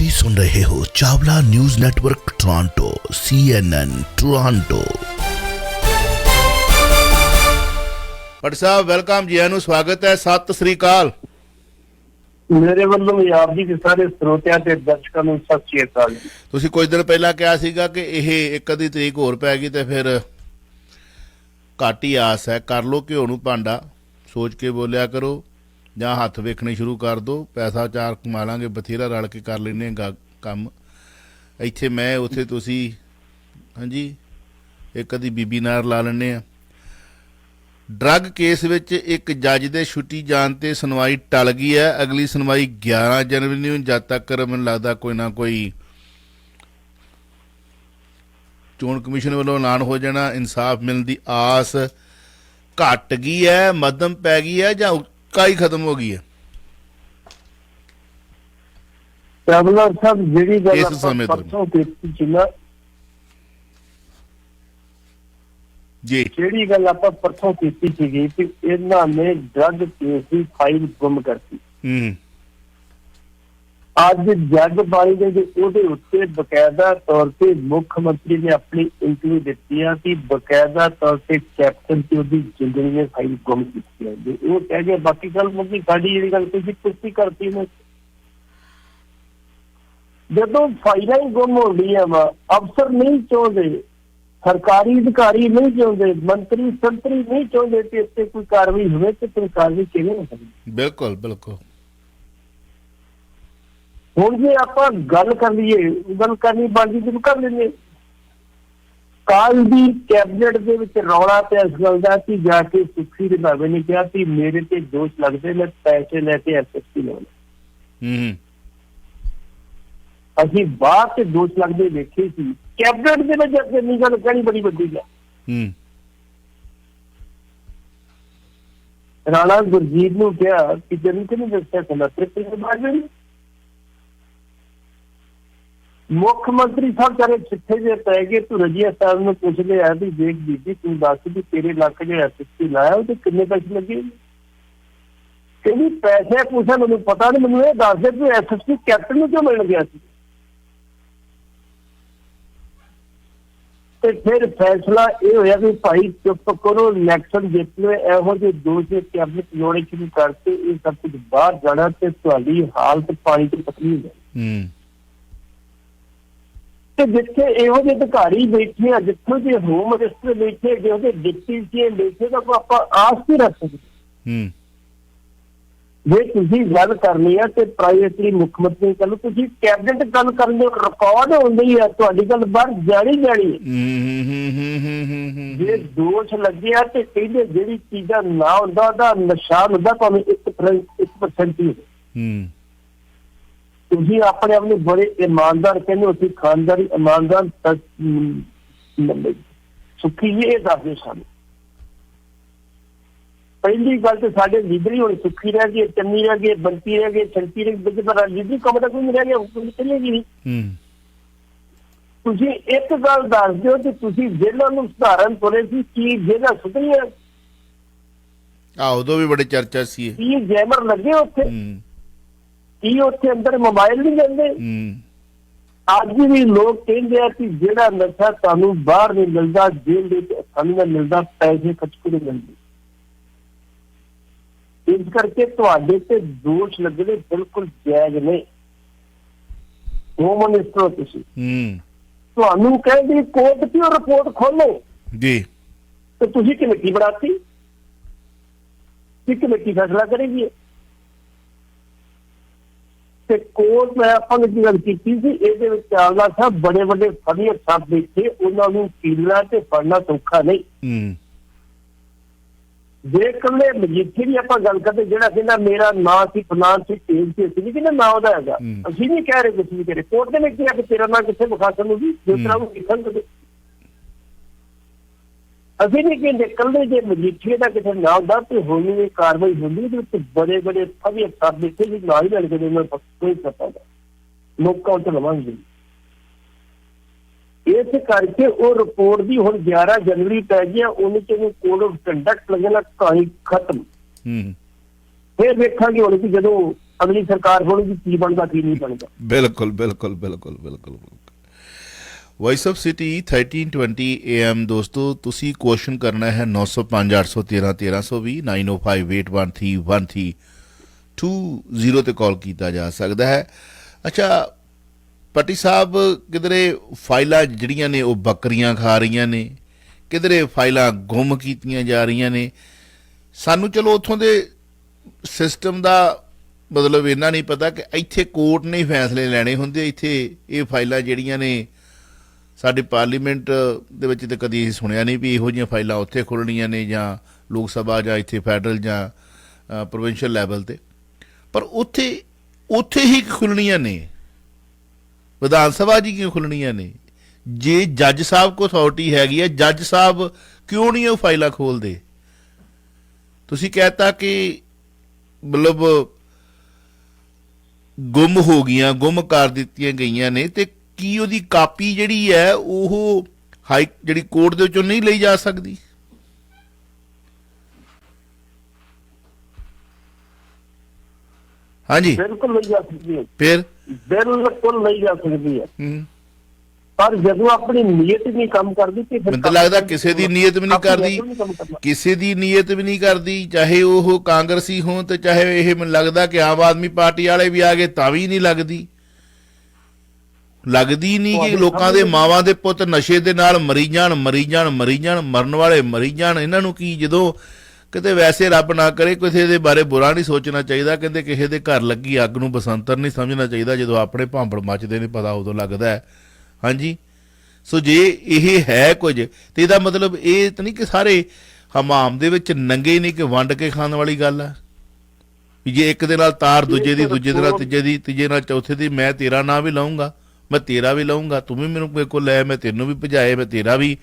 ਤੁਸੀਂ ਸੁਣ ਰਹੇ ਹੋ Chawla news network Toronto CNN Toronto. Bhatt ਸਾਹਿਬ ਵੈਲਕਮ ਜੀ, ਨੂੰ ਸਵਾਗਤ ਹੈ। ਸਤਿ ਸ੍ਰੀ ਅਕਾਲ। ਮੇਰੇ ਵੱਲੋਂ ਵੀ ਆਪ ਜੀ ਦੇ ਸਾਰੇ ਸਰੋਤਿਆਂ ਤੇ ਦਰਸ਼ਕਾਂ ਨੂੰ ਸਤਿ ਸ੍ਰੀ ਅਕਾਲ। ਤੁਸੀਂ ਕੁਝ ਦਿਨ ਪਹਿਲਾਂ ਕਿਹਾ ਸੀਗਾ ਕਿ ਇਹ ਇੱਕ ਅੱਧੀ ਤਰੀਕ ਹੋਰ ਪੈ ਗਈ ਤੇ ਫਿਰ ਘੱਟ ਹੀ ਆਸ ਹੈ, ਕਰ ਲਓ ਘਿਓ ਨੂੰ ਭਾਂਡਾ, ਸੋਚ ਕੇ ਬੋਲਿਆ ਕਰੋ ਜਾਂ ਹੱਥ ਵੇਖਣੇ ਸ਼ੁਰੂ ਕਰ ਦਿਓ। ਪੈਸਾ ਚਾਰ ਕਮਾ ਲਾਂਗੇ, ਬਥੇਰਾ ਰਲ ਕੇ ਕਰ ਲੈਂਦੇ ਹਾਂ ਕੰਮ। ਇੱਥੇ ਮੈਂ ਉੱਥੇ ਤੁਸੀਂ, ਹਾਂਜੀ ਇੱਕ ਅੱਧੀ ਬੀਬੀ ਨਾਲ ਲਾ ਲੈਂਦੇ ਹਾਂ। ਡਰੱਗ ਕੇਸ ਵਿੱਚ ਇੱਕ ਜੱਜ ਦੇ ਛੁੱਟੀ ਜਾਣ 'ਤੇ ਸੁਣਵਾਈ ਟਲ ਗਈ ਹੈ। ਅਗਲੀ ਸੁਣਵਾਈ 11 ਜਨਵਰੀ ਨੂੰ, ਜਦ ਤੱਕ ਮੈਨੂੰ ਲੱਗਦਾ ਕੋਈ ਨਾ ਕੋਈ ਚੋਣ ਕਮਿਸ਼ਨ ਵੱਲੋਂ ਐਲਾਨ ਹੋ ਜਾਣਾ। ਇਨਸਾਫ ਮਿਲਣ ਦੀ ਆਸ ਘੱਟ ਗਈ ਹੈ, ਮੱਧਮ ਪੈ ਗਈ ਹੈ ਜਾਂ ਉੱਕਾ ਹੀ ਖਤਮ ਹੋ ਗਈ ਹੈ? ਚਾਵਲਾ ਸਾਹਿਬ ਜਿਹੜੀ ਗੱਲ ਇਸ ਸਮੇਂ ਤੋਂ ਪਰਸੋਂ ਕੀਤੀ ਸੀ ਨਾ ਜੀ, ਜਿਹੜੀ ਗੱਲ ਆਪਾਂ ਪਰਸੋਂ ਕੀਤੀ ਸੀਗੀ ਕਿ ਇਹਨਾਂ ਨੇ ਡਰੱਗ ਕੇਸ ਦੀ ਫਾਈਲ ਗੁੰਮ ਕਰਤੀ। ਅੱਜ ਜੱਜ ਬਾਈ ਦੇ ਉਹਦੇ ਉੱਤੇ ਬਕਾਇਦਾ ਤੌਰ ਤੇ ਮੁੱਖ ਮੰਤਰੀ ਨੇ ਆਪਣੀ ਇੰਟਰਵਿਊ ਦਿੱਤੀ ਆ ਕਿ ਬਕਾਇਦਾ ਤੌਰ ਤੇ ਕੈਪਟਨ ਤੇ ਉਹਦੀ ਜ਼ਿੰਦਗੀ ਨੇ ਫਾਈਲ ਗੁੰਮ ਕੀਤੀ ਹੈ। ਉਹ ਕਹਿ ਗਏ ਬਾਕੀ ਗੱਲ ਮੁੱਕੀ, ਸਾਡੀ ਜਿਹੜੀ ਗੱਲ ਤੁਸੀਂ ਪੁਸ਼ਟੀ ਕਰਤੀ ਨੇ। ਜਦੋਂ ਫਾਈਲਾਂ ਹੀ ਗੁੰਮ ਹੁੰਦੀਆਂ ਵਾ, ਅਫਸਰ ਨਹੀਂ ਚਾਹੁੰਦੇ, ਸਰਕਾਰੀ ਅਧਿਕਾਰੀ ਨਹੀਂ ਚਾਹੁੰਦੇ, ਮੰਤਰੀ ਸੰਤਰੀ ਨਹੀਂ ਚਾਹੁੰਦੇ ਕਿ ਇੱਥੇ ਕੋਈ ਕਾਰਵਾਈ ਹੋਵੇ ਤੇ ਕੋਈ ਕਾਰਵਾਈ ਕਿਵੇਂ ਨਾ ਹੋਵੇ। ਬਿਲਕੁਲ ਬਿਲਕੁਲ। ਹੁਣ ਜੇ ਆਪਾਂ ਗੱਲ ਕਰ ਲਈਏ, ਗੱਲ ਕਰਨੀ ਬਣਦੀ ਜਿਹਨੂੰ ਕਰ ਲੈਂਦੇ। ਕੱਲ ਦੀ ਕੈਬਨਿਟ ਦੇ ਵਿੱਚ ਰੌਲਾ ਪਿਆ ਇਸ ਗੱਲ ਦਾ ਕਿ ਜਾ ਕੇ ਸੁਖੀ ਰੰਧਾਵੇ ਨੇ ਕਿਹਾ ਕਿ ਮੇਰੇ ਤੇ ਦੋਸ਼ ਲੱਗਦੇ, ਮੈਂ ਪੈਸੇ ਲੈ ਕੇ SSP ਲਾਉਣੇ। ਅਸੀਂ ਬਾਹਰ ਤੇ ਦੋਸ਼ ਲੱਗਦੇ ਵੇਖੇ ਸੀ, ਕੈਬਨਿਟ ਦੇ ਵਿੱਚ ਇੰਨੀ ਗੱਲ ਕਹਿਣੀ ਬੜੀ ਵੱਡੀ ਗੱਲ। ਰਾਣਾ ਗੁਰਜੀਤ ਨੂੰ ਕਿਹਾ ਕਿ ਜਨਮ ਕਿ ਨਹੀਂ ਦੱਸਿਆ ਕਹਿੰਦਾ ਤ੍ਰਿਪਤ ਬਾਅਦ ਮੁੱਖ ਮੰਤਰੀ ਸਾਹਿਬ ਚਾਰੇ ਚਿੱਠੇ ਜੇ ਪੈ ਗਏ। ਤੂੰ ਰਜੀਆ ਸਾਹਿਬ ਨੂੰ ਪੁੱਛਦੇ ਆ ਵੀ ਦੇਖ ਬੀਬੀ ਤੂੰ ਦੱਸ ਵੀ ਤੇਰੇ ਇਲਾਕੇ ਜਿਹੜਾ SSP ਲਾਇਆ ਉਹਦੇ ਕਿੰਨੇ ਪੈਸੇ ਲੱਗੇ? ਕਹਿੰਦੀ ਪੈਸੇ ਪੁੱਛਿਆ ਮੈਨੂੰ ਪਤਾ ਨਹੀਂ, ਮੈਨੂੰ ਇਹ ਦੱਸ ਦੇ ਤੂੰ SSP ਕੈਪਟਨ ਨੂੰ ਕਿਉਂ ਮਿਲਣ ਗਿਆ ਸੀ? ਤੇ ਫਿਰ ਫੈਸਲਾ ਇਹ ਹੋਇਆ ਕਿ ਭਾਈ ਚੁੱਪ ਕਰੋ, ਇਲੈਕਸ਼ਨ ਜਿੱਤ ਲਓ। ਇਹੋ ਜਿਹੇ ਦੋਸ਼ ਕੈਬਨਿਟ ਲੋੜੇ ਸ਼ੁਰੂ ਕਰਤੇ, ਇਹ ਸਭ ਕੁਝ ਬਾਹਰ ਜਾਣਾ ਤੇ ਤੁਹਾਡੀ ਹਾਲਤ ਪਾਣੀ ਤੇ ਪਤਲੀ ਹੋ ਜਾਣੀ। ਤੇ ਜਿੱਥੇ ਇਹੋ ਜਿਹੇ ਅਧਿਕਾਰੀ ਬੈਠੇ ਆ, ਜਿੱਥੋਂ ਦੇ ਹੋਮ ਮਿਨਿਸਟਰ ਬੈਠੇ, ਜਿਹਦੇ ਡਿਪਟੀ ਸੀਐਮ ਬੈਠੇ, ਤਾਂ ਆਪਾਂ ਆਸ ਨਹੀਂ ਰੱਖ ਸਕਦੇ। ਜੇ ਤੁਸੀਂ ਗੱਲ ਕਰਨੀ ਆ ਤੇ ਪ੍ਰਾਈਵੇਟਲੀ ਮੁੱਖ ਮੰਤਰੀ ਕੱਲ ਤੁਸੀਂ ਕੈਬਨਿਟ ਗੱਲ ਕਰਨ ਦੇ ਰਿਕਾਰਡ ਹੁੰਦੀ ਆ, ਤੁਹਾਡੀ ਗੱਲ ਬਾਹਰ ਜਾਣੀ ਜਾਣੀ। ਜੇ ਦੋਸ਼ ਲੱਗਿਆ ਤੇ ਕਹਿੰਦੇ ਜਿਹੜੀ ਚੀਜ਼ਾਂ ਨਾ ਹੁੰਦਾ ਉਹਦਾ ਨਿਸ਼ਾਨ ਹੁੰਦਾ ਭਾਵੇਂ 1% ਹੀ ਹੋਵੇ। ਤੁਸੀਂ ਆਪਣੇ ਆਪ ਨੂੰ ਬੜੇ ਇਮਾਨਦਾਰ ਕਹਿੰਦੇ ਹੋ, ਤੁਸੀਂ ਖਾਨਦਾਰੀ ਇਮਾਨਦਾਰ ਸੁੱਖੀ ਜੀ ਇਹ ਦੱਸਦੇ ਸਾਨੂੰ। ਪਹਿਲੀ ਗੱਲ ਤੇ ਸਾਡੇ ਲੀਡਰ ਹੀ ਹੁਣ ਸੁੱਖੀ ਰਹਿ ਗਏ, ਚੰਨੀ ਰਹਿ ਗਏ, ਬੰਤੀ ਰਹਿ ਗਏ, ਸ਼ੰਤੀ ਰਹਿ ਗਈ, ਪਰ ਲੀਡਰ ਕੰਮ ਦਾ ਕੋਈ ਨਹੀਂ ਰਹਿ ਗਿਆ, ਹੁਕਮ ਚੱਲੇਗੀ ਨਹੀਂ। ਤੁਸੀਂ ਇੱਕ ਗੱਲ ਦੱਸ ਦਿਓ ਕਿ ਤੁਸੀਂ ਜੇਲ੍ਹਾਂ ਨੂੰ ਸੁਧਾਰਨ ਤੁਰੇ ਸੀ, ਕੀ ਜੇਲ੍ਹਾਂ ਸੁਧਰੀਆਂ? ਉਦੋਂ ਵੀ ਬੜੀ ਚਰਚਾ ਸੀ। ਕੀ ਜੈਮਰ ਲੱਗੇ ਉੱਥੇ? ਕੀ ਉੱਥੇ ਅੰਦਰ ਮੋਬਾਈਲ ਨਹੀਂ ਜਾਂਦੇ? ਅੱਜ ਵੀ ਲੋਕ ਕਹਿੰਦੇ ਆ ਕਿ ਜਿਹੜਾ ਨਸ਼ਾ ਤੁਹਾਨੂੰ ਬਾਹਰ ਨਹੀਂ ਮਿਲਦਾ, ਜੇਲ੍ਹ ਦੇ ਵਿੱਚ ਸਾਨੂੰ ਨਹੀਂ ਮਿਲਦਾ, ਪੈਸੇ ਖਰਚ ਕੇ ਮਿਲਦੇ। ਇਸ ਕਰਕੇ ਤੁਹਾਡੇ ਤੇ ਦੋਸ਼ ਲੱਗਣੇ ਬਿਲਕੁਲ ਜਾਇਜ਼ ਨੇ। ਹੋਮ ਮਿਨਿਸਟਰ ਤੁਸੀਂ, ਤੁਹਾਨੂੰ ਕਹਿੰਦੇ ਕੋਰਟ ਦੀ ਰਿਪੋਰਟ ਖੋਲੋ ਜੀ, ਤੇ ਤੁਸੀਂ ਕਮੇਟੀ ਬਣਾਤੀ, ਕਿ ਕਮੇਟੀ ਫੈਸਲਾ ਕਰੇਗੀ। ਤੇ ਕੋਰਟ ਮੈਂ ਆਪਾਂ ਨੇ ਗੱਲ ਕੀਤੀ ਸੀ, ਇਹਦੇ ਵਿੱਚ ਚਾਵਲਾ ਸਾਹਿਬ ਬੜੇ ਵੱਡੇ ਫਰੀਅਰ ਸਾਹਿਬ ਬੈਠੇ, ਉਹਨਾਂ ਨੂੰ ਕੀਲਣਾ ਤੇ ਫੜਨਾ ਸੌਖਾ ਨਹੀਂ। ਜੇ ਇਕੱਲੇ ਮਜੀਠੀ ਦੀ ਆਪਾਂ ਗੱਲ ਕਰਦੇ, ਜਿਹੜਾ ਕਹਿੰਦਾ ਮੇਰਾ ਨਾਂ ਸੀ ਫਲਾਨ ਸੀ ਤੇਜ ਸੀ, ਅਸੀਂ ਨਹੀਂ ਕਹਿੰਦੇ ਨਾਂ ਉਹਦਾ ਹੈਗਾ, ਅਸੀਂ ਨਹੀਂ ਕਹਿ ਰਹੇ ਕੁਛ ਵੀ ਕਰੇ। ਕੋਰਟ ਨੇ ਕਿਹਾ ਕਿ ਤੇਰਾ ਨਾਂ ਕਿੱਥੇ ਵਿਖਾ ਸਕੂਗੀ, ਜਿਸ ਤਰ੍ਹਾਂ ਉਹ ਲਿਖਣ ਦੇ। ਅਸੀਂ ਨਹੀਂ ਕਹਿੰਦੇ ਇਕੱਲੇ ਜੇ ਮਜੀਠੀ ਦਾ ਕਿਸੇ ਨਾਂ ਹੁੰਦਾ ਤੇ ਹੋਣੀ ਇਹ ਕਾਰਵਾਈ ਹੁੰਦੀ। ਉਹਦੇ ਵਿੱਚ ਬੜੇ ਬੜੇ ਫਰੀਅਰ ਸਾਹਿਬ ਬੈਠੇ ਵੀ ਨਾ ਹੀ ਮਿਲ ਕੇ ਉਹਨਾਂ ਕੋਈ ਪਤਾ ਲੋਕਾਂ ਉੱਤੇ ਲਵਾਂਗੇ। ਇਸ ਕਰਕੇ ਉਹ ਰਿਪੋਰਟ ਦੀ ਹੁਣ 11 ਜਨਵਰੀ ਪੈ ਗਈ, ਉਹਨੇ ਚ ਕੋਡ ਆਫ ਕੰਡਕਟ ਲੱਗਣਾ, ਕਹਾਣੀ ਖਤਮ। ਫਿਰ ਵੇਖਾਂਗੇ ਹੁਣ ਕਿ ਜਦੋਂ ਅਗਲੀ ਸਰਕਾਰ ਹੋਣੀ ਕੀ ਬਣਦਾ ਕੀ ਨਹੀਂ ਬਣਦਾ। ਬਿਲਕੁਲ ਬਿਲਕੁਲ ਬਿਲਕੁਲ ਬਿਲਕੁਲ। ਵੌਇਸ ਆਫ ਸਿਟੀ 1320 AM ਦੋਸਤੋ, ਤੁਸੀਂ ਕੁਐਸਚਨ ਕਰਨਾ ਹੈ 905 813 1320 9058131320 ਤੇ ਕਾਲ ਕੀਤਾ ਜਾ ਸਕਦਾ ਹੈ। ਅੱਛਾ ਪੱਟੀ ਸਾਹਿਬ, ਕਿਧਰੇ ਫਾਈਲਾਂ ਜਿਹੜੀਆਂ ਨੇ ਉਹ ਬੱਕਰੀਆਂ ਖਾ ਰਹੀਆਂ ਨੇ, ਕਿਧਰੇ ਫਾਈਲਾਂ ਗੁੰਮ ਕੀਤੀਆਂ ਜਾ ਰਹੀਆਂ ਨੇ। ਸਾਨੂੰ ਚਲੋ ਉੱਥੋਂ ਦੇ ਸਿਸਟਮ ਦਾ ਮਤਲਬ ਇੰਨਾ ਨਹੀਂ ਪਤਾ ਕਿ ਇੱਥੇ ਕੋਰਟ ਨੇ ਫੈਸਲੇ ਲੈਣੇ ਹੁੰਦੇ, ਇੱਥੇ ਇਹ ਫਾਈਲਾਂ ਜਿਹੜੀਆਂ ਨੇ ਸਾਡੇ ਪਾਰਲੀਮੈਂਟ ਦੇ ਵਿੱਚ ਤਾਂ ਕਦੀ ਸੁਣਿਆ ਨਹੀਂ ਵੀ ਇਹੋ ਜਿਹੀਆਂ ਫਾਈਲਾਂ ਉੱਥੇ ਖੁੱਲ੍ਹਣੀਆਂ ਨੇ, ਜਾਂ ਲੋਕ ਸਭਾ ਜਾਂ ਇੱਥੇ ਫੈਡਰਲ ਜਾਂ ਪ੍ਰੋਵਿੰਸ਼ੀਅਲ ਲੈਵਲ 'ਤੇ, ਪਰ ਉੱਥੇ ਹੀ ਖੁੱਲ੍ਹਣੀਆਂ ਨੇ। ਵਿਧਾਨ ਸਭਾ 'ਚ ਕਿਉਂ ਖੁੱਲ੍ਹਣੀਆਂ ਨੇ? ਜੇ ਜੱਜ ਸਾਹਿਬ ਕੋਲ ਅਥਾਰਟੀ ਹੈਗੀ ਹੈ, ਜੱਜ ਸਾਹਿਬ ਕਿਉਂ ਨਹੀਂ ਉਹ ਫਾਈਲਾਂ ਖੋਲ੍ਹਦੇ? ਤੁਸੀਂ ਕਹਿਤਾ ਕਿ ਮਤਲਬ ਗੁੰਮ ਹੋ ਗਈਆਂ, ਗੁੰਮ ਕਰ ਦਿੱਤੀਆਂ ਗਈਆਂ ਨੇ, ਤੇ ਕੀ ਉਹਦੀ ਕਾਪੀ ਜਿਹੜੀ ਹੈ ਉਹ ਜਿਹੜੀ ਕੋਰਟ ਦੇ ਵਿੱਚੋਂ ਨਹੀਂ ਲਈ ਜਾ ਸਕਦੀ? ਹਾਂਜੀ ਬਿਲਕੁਲ ਲਈ ਜਾ ਸਕਦੀ ਹੈ, ਫਿਰ ਬਿਲਕੁਲ ਲਈ ਜਾ ਸਕਦੀ ਹੈ। ਪਰ ਜਦੋਂ ਆਪਣੀ ਨੀਅਤ ਨਹੀਂ ਕੰਮ ਕਰਦੀ ਤੇ ਮੈਨੂੰ ਤਾਂ ਲੱਗਦਾ ਕਿਸੇ ਦੀ ਨੀਅਤ ਵੀ ਨਹੀਂ ਕਰਦੀ, ਕਿਸੇ ਦੀ ਨੀਅਤ ਵੀ ਨਹੀਂ ਕਰਦੀ, ਚਾਹੇ ਉਹ ਕਾਂਗਰਸੀ ਹੋਣ ਤੇ ਚਾਹੇ ਇਹ ਮੈਨੂੰ ਲੱਗਦਾ ਕਿ ਆਮ ਆਦਮੀ ਪਾਰਟੀ ਵਾਲੇ ਵੀ ਆ ਗਏ ਤਾਂ ਵੀ ਨਹੀਂ ਲੱਗਦੀ ਨਹੀਂ ਕਿ ਲੋਕਾਂ ਦੇ ਮਾਵਾਂ ਦੇ ਪੁੱਤ ਨਸ਼ੇ ਦੇ ਨਾਲ ਮਰੀ ਜਾਣ, ਮਰਨ ਵਾਲੇ ਮਰੀ ਜਾਣ। ਇਹਨਾਂ ਨੂੰ ਕੀ, ਜਦੋਂ ਕਿਤੇ ਵੈਸੇ ਰੱਬ ਨਾ ਕਰੇ ਕਿਸੇ ਦੇ ਬਾਰੇ ਬੁਰਾ ਨਹੀਂ ਸੋਚਣਾ ਚਾਹੀਦਾ, ਕਹਿੰਦੇ ਕਿਸੇ ਦੇ ਘਰ ਲੱਗੀ ਅੱਗ ਨੂੰ ਬਸੰਤਰ ਨਹੀਂ ਸਮਝਣਾ ਚਾਹੀਦਾ, ਜਦੋਂ ਆਪਣੇ ਭਾਂਬੜ ਮੱਚਦੇ ਨੇ ਪਤਾ ਉਦੋਂ ਲੱਗਦਾ ਹੈ। ਹਾਂਜੀ, ਸੋ ਜੇ ਇਹ ਹੈ ਕੁਝ ਤੇ ਇਹਦਾ ਮਤਲਬ ਇਹ ਤਾਂ ਨਹੀਂ ਕਿ ਸਾਰੇ ਹਮਾਮ ਦੇ ਵਿੱਚ ਨੰਗੇ ਨਹੀਂ, ਕਿ ਵੰਡ ਕੇ ਖਾਣ ਵਾਲੀ ਗੱਲ ਆ ਵੀ ਜੇ ਇੱਕ ਦੇ ਨਾਲ ਤਾਰ ਦੂਜੇ ਦੀ, ਦੂਜੇ ਦੇ ਨਾਲ ਤੀਜੇ ਦੀ, ਤੀਜੇ ਨਾਲ ਚੌਥੇ ਦੀ, ਮੈਂ ਤੇਰਾ ਨਾਂ ਵੀ ਲਾਊਂਗਾ, ਮੈਂ ਤੇਰਾ ਵੀ ਲਾਊਂਗਾ, ਤੂੰ ਵੀ ਮੈਨੂੰ ਮੇਰੇ ਕੋਲ ਲੈ, ਮੈਂ ਤੈਨੂੰ ਵੀ ਭਜਾਏ, ਮੈਂ ਤੇਰਾ ਵੀ।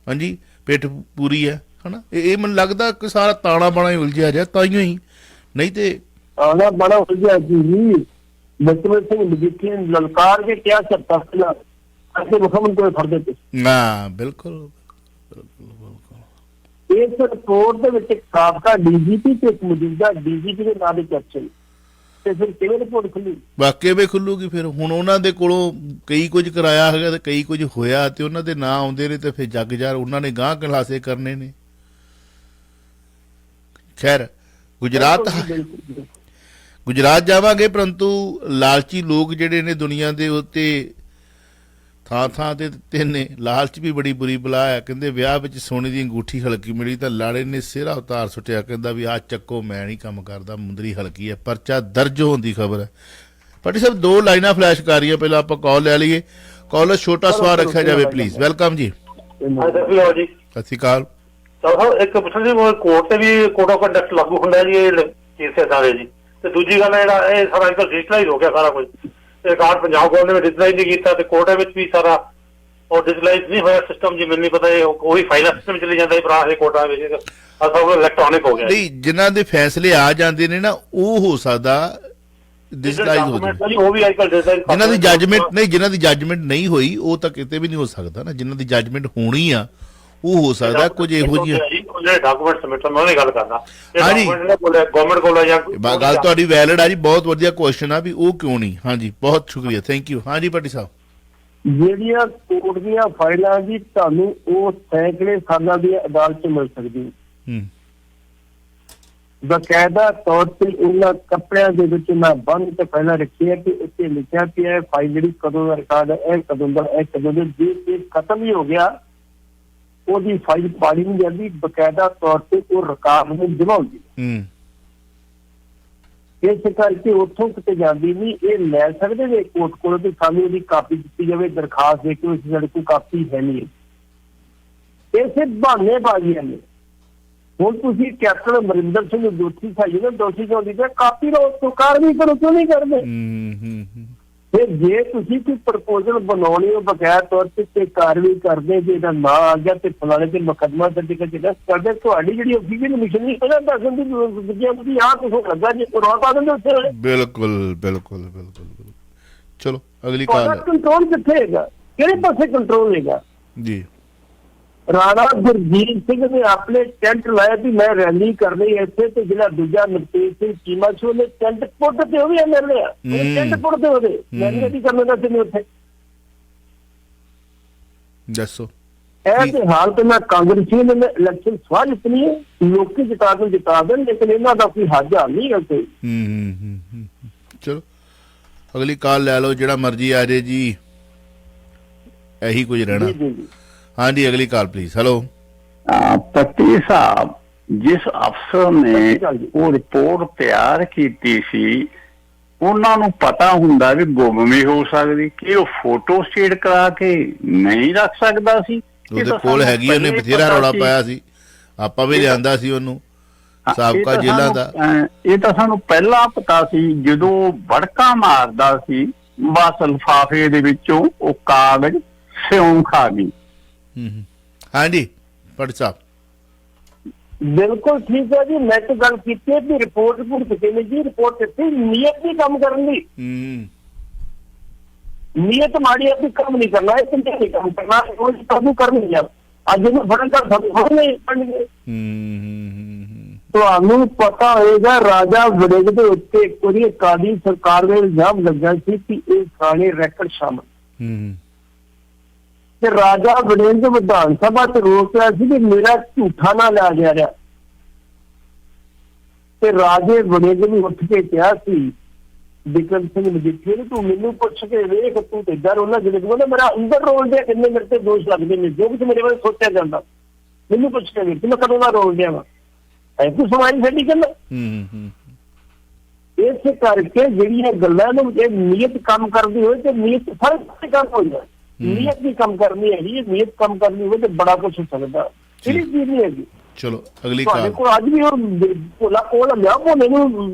ਹਾਂਜੀ, ਪਿੱਠ ਪੂਰੀ ਹੈ ਹਨਾ। ਇਹ ਮੈਨੂੰ ਲੱਗਦਾ ਕਿ ਸਾਰਾ ਤਾਣਾ ਬਾਣਾ ਹੀ ਉਲਝਿਆ ਜਾ, ਤਾਈਓ ਹੀ, ਨਹੀਂ ਤੇ ਤਾਣਾ ਬਾਣਾ ਉਲਝਿਆ ਜੀ। ਲਖਵੀਰ ਸਿੰਘ ਮਜੀਠੀਆ ਨੇ ਲਲਕਾਰ ਕੇ ਕਿਹਾ ਸੱਤਾ ਅਸੀਂ ਮੁਖਮਨ ਕੋਈ ਫਰਦੇ ਤੇ ਹਾਂ ਬਿਲਕੁਲ। ਇਸ ਰਿਪੋਰਟ ਦੇ ਵਿੱਚ ਸਾਬਕਾ ਡੀਜੀਪੀ ਤੇ ਇੱਕ ਮੌਜੂਦਾ ਡੀਜੀਪੀ ਦੇ ਨਾਂ ਦੇ ਚਰਚੇ, ਤੇ ਫਿਰ ਕਿਵੇਂ ਰਿਪੋਰਟ ਖੁੱਲੀ? ਵਾਕਿਆ ਵੀ ਖੁੱਲੂਗੀ। ਫਿਰ ਹੁਣ ਉਹਨਾਂ ਦੇ ਕੋਲੋਂ ਕਈ ਕੁਝ ਕਰਾਇਆ ਹੈਗਾ ਤੇ ਕਈ ਕੁਝ ਹੋਇਆ, ਤੇ ਉਹਨਾਂ ਦੇ ਨਾਂ ਆਉਂਦੇ ਨੇ ਤੇ ਫਿਰ ਜੱਗ ਜਾਰ ਉਹਨਾਂ ਨੇ ਗਾਂਹ ਖਲਾਸੇ ਕਰਨੇ ਨੇ। ਖੈਰ ਗੁਜਰਾਤ ਜਾਵਾਂਗੇ, ਪਰੰਤੂ ਲਾਲਚੀ ਲੋਕ ਜਿਹੜੇ ਨੇ ਦੁਨੀਆ ਦੇ ਉੱਤੇ ਥਾਂ ਤੇ ਨੇ। ਲਾਲਚ ਵੀ ਬੜੀ ਬੁਰੀ ਬਲਾ ਹੈ। ਕਹਿੰਦੇ ਵਿਆਹ ਵਿੱਚ ਸੋਨੇ ਦੀ ਅੰਗੂਠੀ ਹਲਕੀ ਮਿਲੀ ਤਾਂ ਲਾੜੇ ਨੇ ਸਿਹਰਾ ਉਤਾਰ ਸੁੱਟਿਆ, ਕਹਿੰਦਾ ਵੀ ਆਹ ਚੱਕੋ, ਮੈਂ ਨਹੀਂ ਕੰਮ ਕਰਦਾ, ਮੁੰਦਰੀ ਹਲਕੀ ਹੈ। ਪਰਚਾ ਦਰਜ ਹੋਣ ਦੀ ਖਬਰ ਹੈ। ਪੱਟੀ ਸਾਹਿਬ 2 ਲਾਈਨਾਂ ਫਲੈਸ਼ ਕਰ ਰਹੀਆਂ, ਪਹਿਲਾਂ ਆਪਾਂ ਕਾਲ ਲੈ ਲਈਏ। ਕਾਲਰ ਛੋਟਾ ਸਵਾਲ ਰੱਖਿਆ ਜਾਵੇ ਪਲੀਜ਼। ਵੈਲਕਮ ਜੀ। ਸਤਿ ਸ਼੍ਰੀ ਅਕਾਲ। ਇੱਕ ਪੁੱਛਣ ਜੀ, ਕੋਰਟ ਤੇ ਵੀ ਕੋਡ ਆਫ ਕੰਡਕਟ ਲਾਗੂ ਹੁੰਦਾ ਜੀ ਇਹ ਕੇਸ ਏਦਾਂ ਦੇ ਜੀ, ਤੇ ਦੂਜੀ ਗੱਲ ਜਿਹੜਾ ਇਹ ਸਾਰਾ ਅੱਜ ਕੱਲ੍ਹ ਡਿਜੀਟਲਾਈਜ਼ ਹੋ ਗਿਆ ਸਾਰਾ ਕੁਝ। ਰਿਕਾਰਡ ਪੰਜਾਬ ਗੌਰਮੈਂਟ ਨੇ ਡਿਜੀਟਲਾਈਜ਼ ਨਹੀਂ ਕੀਤਾ, ਤੇ ਕੋਰਟ ਵਿੱਚ ਵੀ ਸਾਰਾ ਉਹ ਡਿਜੀਟਲਾਈਜ਼ ਨਹੀਂ ਹੋਇਆ ਸਿਸਟਮ ਜੀ। ਮੈਨੂੰ ਨਹੀਂ ਪਤਾ ਉਹੀ ਫਾਈਲਾਂ ਸਿਸਟਮ ਚਲੀ ਜਾਂਦਾ ਪੁਰਾਣੇ ਕੋਰਟਾਂ ਵਿੱਚ, ਸਭ ਇਲੈਕਟ੍ਰੋਨਿਕ ਹੋ ਗਿਆ। ਨਹੀਂ, ਜਿਨ੍ਹਾਂ ਦੇ ਫੈਸਲੇ ਆ ਜਾਂਦੇ ਨੇ ਨਾ ਉਹ ਹੋ ਸਕਦਾ ਡਿਜੀਟਲਾਈਜ਼ ਹੋ ਜਾਵੇ। ਉਹ ਵੀ ਅੱਜ ਕੱਲ੍ਹ ਡਿਜੀਟਲਾਈਜ਼। ਜਿਨ੍ਹਾਂ ਦੀ ਜੱਜਮੈਂਟ ਨਹੀਂ ਹੋਈ ਉਹ ਤਾਂ ਕਿਤੇ ਵੀ ਨਹੀਂ ਹੋ ਸਕਦਾ ਨਾ। ਜਿਨ੍ਹਾਂ ਦੀ ਜੱਜਮੈਂਟ ਹੋਣੀ ਆ ਉਹ ਹੋ ਸਕਦਾ ਕੁਝ ਇਹੋ ਜਿਹੀਆਂ ਡਾਕੂਮੈਂਟ ਸਬਮਿਟ ਮੈਂ ਉਹਦੀ ਗੱਲ ਕਰਦਾ। ਹਾਂਜੀ, ਗਵਰਨਮੈਂਟ ਕੋਲ ਜਾਂ ਗੱਲ ਤੁਹਾਡੀ ਵੈਲਿਡ ਆ ਜੀ, ਬਹੁਤ ਵਧੀਆ ਕੁਐਸਚਨ ਆ ਵੀ ਉਹ ਕਿਉਂ ਨਹੀਂ। ਹਾਂਜੀ, ਬਹੁਤ ਸ਼ੁਕਰੀਆ, ਥੈਂਕ ਯੂ। ਹਾਂਜੀ ਭੱਟੀ ਸਾਹਿਬ, ਜਿਹੜੀਆਂ ਕੋਰਟ ਦੀਆਂ ਫਾਈਲਾਂ ਜੀ ਤੁਹਾਨੂੰ ਉਹ ਸੈਂਕੜੇ ਸਾਲਾਂ ਦੀ ਅਦਾਲਤ 'ਚ ਮਿਲ ਸਕਦੀ। ਬਕਾਇਦਾ ਤੌਰ ਤੇ ਉਹਨਾਂ ਕੱਪੜਿਆਂ ਦੇ ਵਿੱਚ ਮੈਂ ਬੰਦ ਤੇ ਪਹਿਲਾਂ ਰੱਖਿਆ ਕਿ ਉੱਤੇ ਲਿਖਿਆ ਪਿਆ ਫਾਈਲ ਜਿਹੜੀ ਕਦੋਂ ਦਾ ਰਿਕਾਰਡ ਹੈ, ਇਹ ਕਦੋਂ ਦਾ, ਇਹ ਕਦੋਂ ਦੇ। ਜੇ ਇਹ ਖਤਮ ਹੀ ਹੋ ਗਿਆ ਉਹਦੀ ਫਾਈਲ ਪਾੜੀ ਨਹੀਂ ਜਾਂਦੀ, ਬਕਾਇਦਾ ਤੌਰ ਤੇ ਉਹ ਰਿਕਾਰਡ ਨੂੰ ਜਮਾਉਂਦੀ। ਇਸ ਕਰਕੇ ਉੱਥੋਂ ਕਿਤੇ ਜਾਂਦੀ ਨਹੀਂ। ਇਹ ਲੈ ਸਕਦੇ ਨੇ ਕੋਰਟ ਕੋਲੋਂ ਤੇ ਸਾਨੂੰ ਉਹਦੀ ਕਾਪੀ ਦਿੱਤੀ ਜਾਵੇ, ਦਰਖਾਸਤ ਦੇ ਕੇ ਸਾਡੇ ਕੋਲ ਕਾਪੀ ਹੈ ਨਹੀਂ। ਇਸੇ ਬਹਾਨੇ ਬਾਜ਼ੀਆਂ ਨੇ। ਹੁਣ ਤੁਸੀਂ ਕੈਪਟਨ ਅਮਰਿੰਦਰ ਸਿੰਘ ਨੂੰ ਦੋਸ਼ੀ ਸਾਈ ਨਾ, ਦੋਸ਼ੀ ਕਿਉਂ ਦਿੱਤਾ? ਕਾਪੀ ਲਓ, ਤੋਂ ਕਾਰਵਾਈ ਕਰੋ, ਕਿਉਂ ਨਹੀਂ ਕਰਦੇ? ਫਿਰ ਜੇ ਤੁਸੀਂ ਕੋਈ ਪ੍ਰਪੋਜ਼ਲ ਬਣਾਉਣੀ ਹੋ ਬਕਾਇਆ ਤੌਰ ਤੇ ਕਾਰਵਾਈ ਕਰਦੇ, ਜੇ ਇਹਦਾ ਨਾਂ ਆ ਗਿਆ ਤੇ ਫਲਾਣੇ ਤੇ ਮੁਕੱਦਮਾ ਦਰਜ ਕਰਦੇ, ਤੁਹਾਡੀ ਜਿਹੜੀ ਆਫੀਸ਼ੀਅਲ ਮਿਸ਼ਨ ਨਹੀਂ ਪਹਿਲਾਂ ਦੱਸਣ ਦੀ ਆਹ ਕੁਛ ਲੱਗਾ ਜੀ ਰੌਲਾ ਪਾ ਦਿੰਦੇ ਉੱਥੇ। ਬਿਲਕੁਲ। ਚਲੋ ਅਗਲੀ ਕਾਲ। ਕੰਟਰੋਲ ਕਿੱਥੇ ਹੈਗਾ? ਕਿਹੜੇ ਪਾਸੇ ਕੰਟਰੋਲ ਹੈਗਾ ਜੀ? ਰਾਣਾ ਗੁਰਜੀਤ ਸਿੰਘ ਨੇ ਆਪਣੇ ਟੈਂਟ ਲਾਇਆ ਵੀ ਮੈਂ ਰੈਲੀ ਕਰਨੀ ਇੱਥੇ, ਤੇ ਜਿਹੜਾ ਦੂਜਾ ਨਵਤੇਜ ਸਿੰਘ ਚੀਮਾ ਸੀ ਉਹਨੇ ਟੈਂਟ ਪੁੱਟ ਤੇ ਉਹ ਵੀ ਐਮਐਲਏ ਆ, ਟੈਂਟ ਪੁੱਟ ਤੇ ਉਹਦੇ ਰੈਲੀ ਕੀ ਕਰਨ ਦਾ ਸੀ ਉੱਥੇ। ਦੱਸੋ ਇਹ ਤੇ ਹਾਲਤ ਨਾਲ ਕਾਂਗਰਸੀ ਨੇ ਇਲੈਕਸ਼ਨ ਸਵਾਲ ਇਤਨੀ ਹੈ, ਲੋਕੀ ਜਿਤਾ ਦੇਣ, ਲੇਕਿਨ ਇਹਨਾਂ ਦਾ ਕੋਈ ਹੱਜ ਹਾਲ ਨਹੀਂ ਹੈ ਕੋਈ। ਚਲੋ ਅਗਲੀ ਕਾਲ ਲੈ ਲਓ, ਜਿਹੜਾ ਮਰਜ਼ੀ ਆ ਜੇ ਜੀ, ਇਹੀ ਕੁਝ ਰਹਿਣਾ। ਹਾਂਜੀ ਅਗਲੀ ਕਾਲ ਪਲੀਜ਼। ਹੈਲੋ ਪੱਟੀ ਸਾਹਿਬ, ਜਿਸ ਅਫਸਰ ਨੇ ਉਹ ਰਿਪੋਰਟ ਤਿਆਰ ਕੀਤੀ ਸੀ ਉਹਨਾਂ ਨੂੰ ਪਤਾ ਹੁੰਦਾ ਵੀ ਗੁੰਮ ਵੀ ਹੋ ਸਕਦੀ, ਕਿ ਉਹ ਫੋਟੋ ਸਟੇਟ ਕਰਾ ਕੇ ਨਹੀਂ ਰੱਖ ਸਕਦਾ ਸੀ? ਉਹਦੇ ਕੋਲ ਹੈਗੀ, ਉਹਨੇ ਬਥੇਰਾ ਰੌਲਾ ਪਾਇਆ ਸੀ, ਆਪਾਂ ਵੀ ਲਿਆਂਦਾ ਸੀ ਉਹਨੂੰ ਸਾਬਕਾ ਜੇਲ੍ਹਾਂ ਦਾ। ਇਹ ਤਾਂ ਸਾਨੂੰ ਪਹਿਲਾਂ ਪਤਾ ਸੀ, ਜਦੋਂ ਵੜਕਾ ਮਾਰਦਾ ਸੀ ਬਸ ਲਿਫਾਫੇ ਦੇ ਵਿੱਚੋਂ ਉਹ ਕਾਗਜ਼ ਸਿਉਂ ਖਾ ਗਈ। ਹਾਂਜੀ ਭੱਟ ਸਾਹਿਬ ਬਿਲਕੁਲ ਠੀਕ ਹੈ ਜੀ। ਮੈਂ ਤਾਂ ਗੱਲ ਕੀਤੀ ਹੈ ਕਿ ਰਿਪੋਰਟ ਭੁਗਤ ਨੇ ਜੀ, ਰਿਪੋਰਟ ਇੱਥੇ ਨੀਅਤ ਨਹੀਂ ਕੰਮ ਕਰਨ ਦੀ, ਨੀਅਤ ਮਾੜੀ ਆਪਣੀ ਕੰਮ ਨਹੀਂ ਕਰਨਾ, ਇਹ ਚੰਗੇ ਨਹੀਂ ਕੰਮ ਕਰਨਾ, ਉਹ ਕਾਬੂ ਕਰਨੀ ਆ। ਅੱਜ ਇਹਨੂੰ ਫੜਨ ਦਾ ਸਭ ਨਹੀਂ ਪੜਨਗੇ। ਤੁਹਾਨੂੰ ਪਤਾ ਹੋਏਗਾ ਰਾਜਾ ਵੜਿੰਗ ਦੇ ਉੱਤੇ ਇੱਕ ਵਾਰੀ ਅਕਾਲੀ ਸਰਕਾਰ ਦੇ ਇਲਜ਼ਾਮ ਲੱਗਾ ਸੀ ਕਿ ਇਹ ਥਾਣੇ ਰੈਕਟ ਸ਼ਾਮਲ, ਤੇ ਰਾਜਾ ਵੜਿੰਗ ਵਿਧਾਨ ਸਭਾ ਚ ਰੋਕ ਰਿਹਾ ਸੀ ਕਿ ਮੇਰਾ ਝੂਠਾ ਨਾ ਲਿਆ ਜਾ ਰਿਹਾ, ਤੇ ਰਾਜੇ ਵੜਿੰਗ ਨੂੰ ਉੱਠ ਕੇ ਕਿਹਾ ਸੀ ਬਿਕਰਮ ਸਿੰਘ ਮਜੀਠੀਆ ਨੂੰ, ਤੂੰ ਮੈਨੂੰ ਪੁੱਛ ਕੇ ਵੇਖ, ਤੂੰ ਤੇ ਡਰ ਉਹਨਾਂ ਜਿਹੜੇ ਕਹਿੰਦਾ ਮੇਰਾ ਅੰਦਰ ਰੋਲ ਦਿਆ, ਕਿੰਨੇ ਮੇਰੇ ਤੇ ਦੋਸ਼ ਲੱਗਦੇ ਨੇ, ਜੋ ਕੁਝ ਮੇਰੇ ਬਾਰੇ ਸੋਚਿਆ ਜਾਂਦਾ ਮੈਨੂੰ ਪੁੱਛ ਕੇ ਵੇਖ ਮੈਂ ਕਦੋਂ ਦਾ ਰੋਲ ਦਿਆ ਵਾ, ਐਸੀ ਸਮਾਜ ਸਾਡੀ ਗੱਲ। ਇਸ ਕਰਕੇ ਜਿਹੜੀਆਂ ਗੱਲਾਂ ਨੂੰ ਜੇ ਨੀਅਤ ਕੰਮ ਕਰਦੀ ਹੋਏ ਤੇ ਨੀਅਤ ਫਰਕ ਕੰਮ ਹੋ ਜਾਏ, ਨੀਅਤ ਵੀ ਕੰਮ ਕਰਨੀ ਹੈ ਜੀ, ਨੀਅਤ ਕੰਮ ਕਰਨੀ ਹੋਵੇ ਤੇ ਬੜਾ ਕੁਛ ਹੋ ਸਕਦਾ, ਕਿਹੜੀ ਚੀਜ਼ ਨਹੀਂ ਹੈਗੀ। ਚਲੋ ਅਗਲੀ ਕਾਲ ਕੋਲ ਅੱਜ ਵੀ ਉਹ ਭੋਲਾ ਕੋਲ ਲਿਆ ਭੋਲੇ ਨੂੰ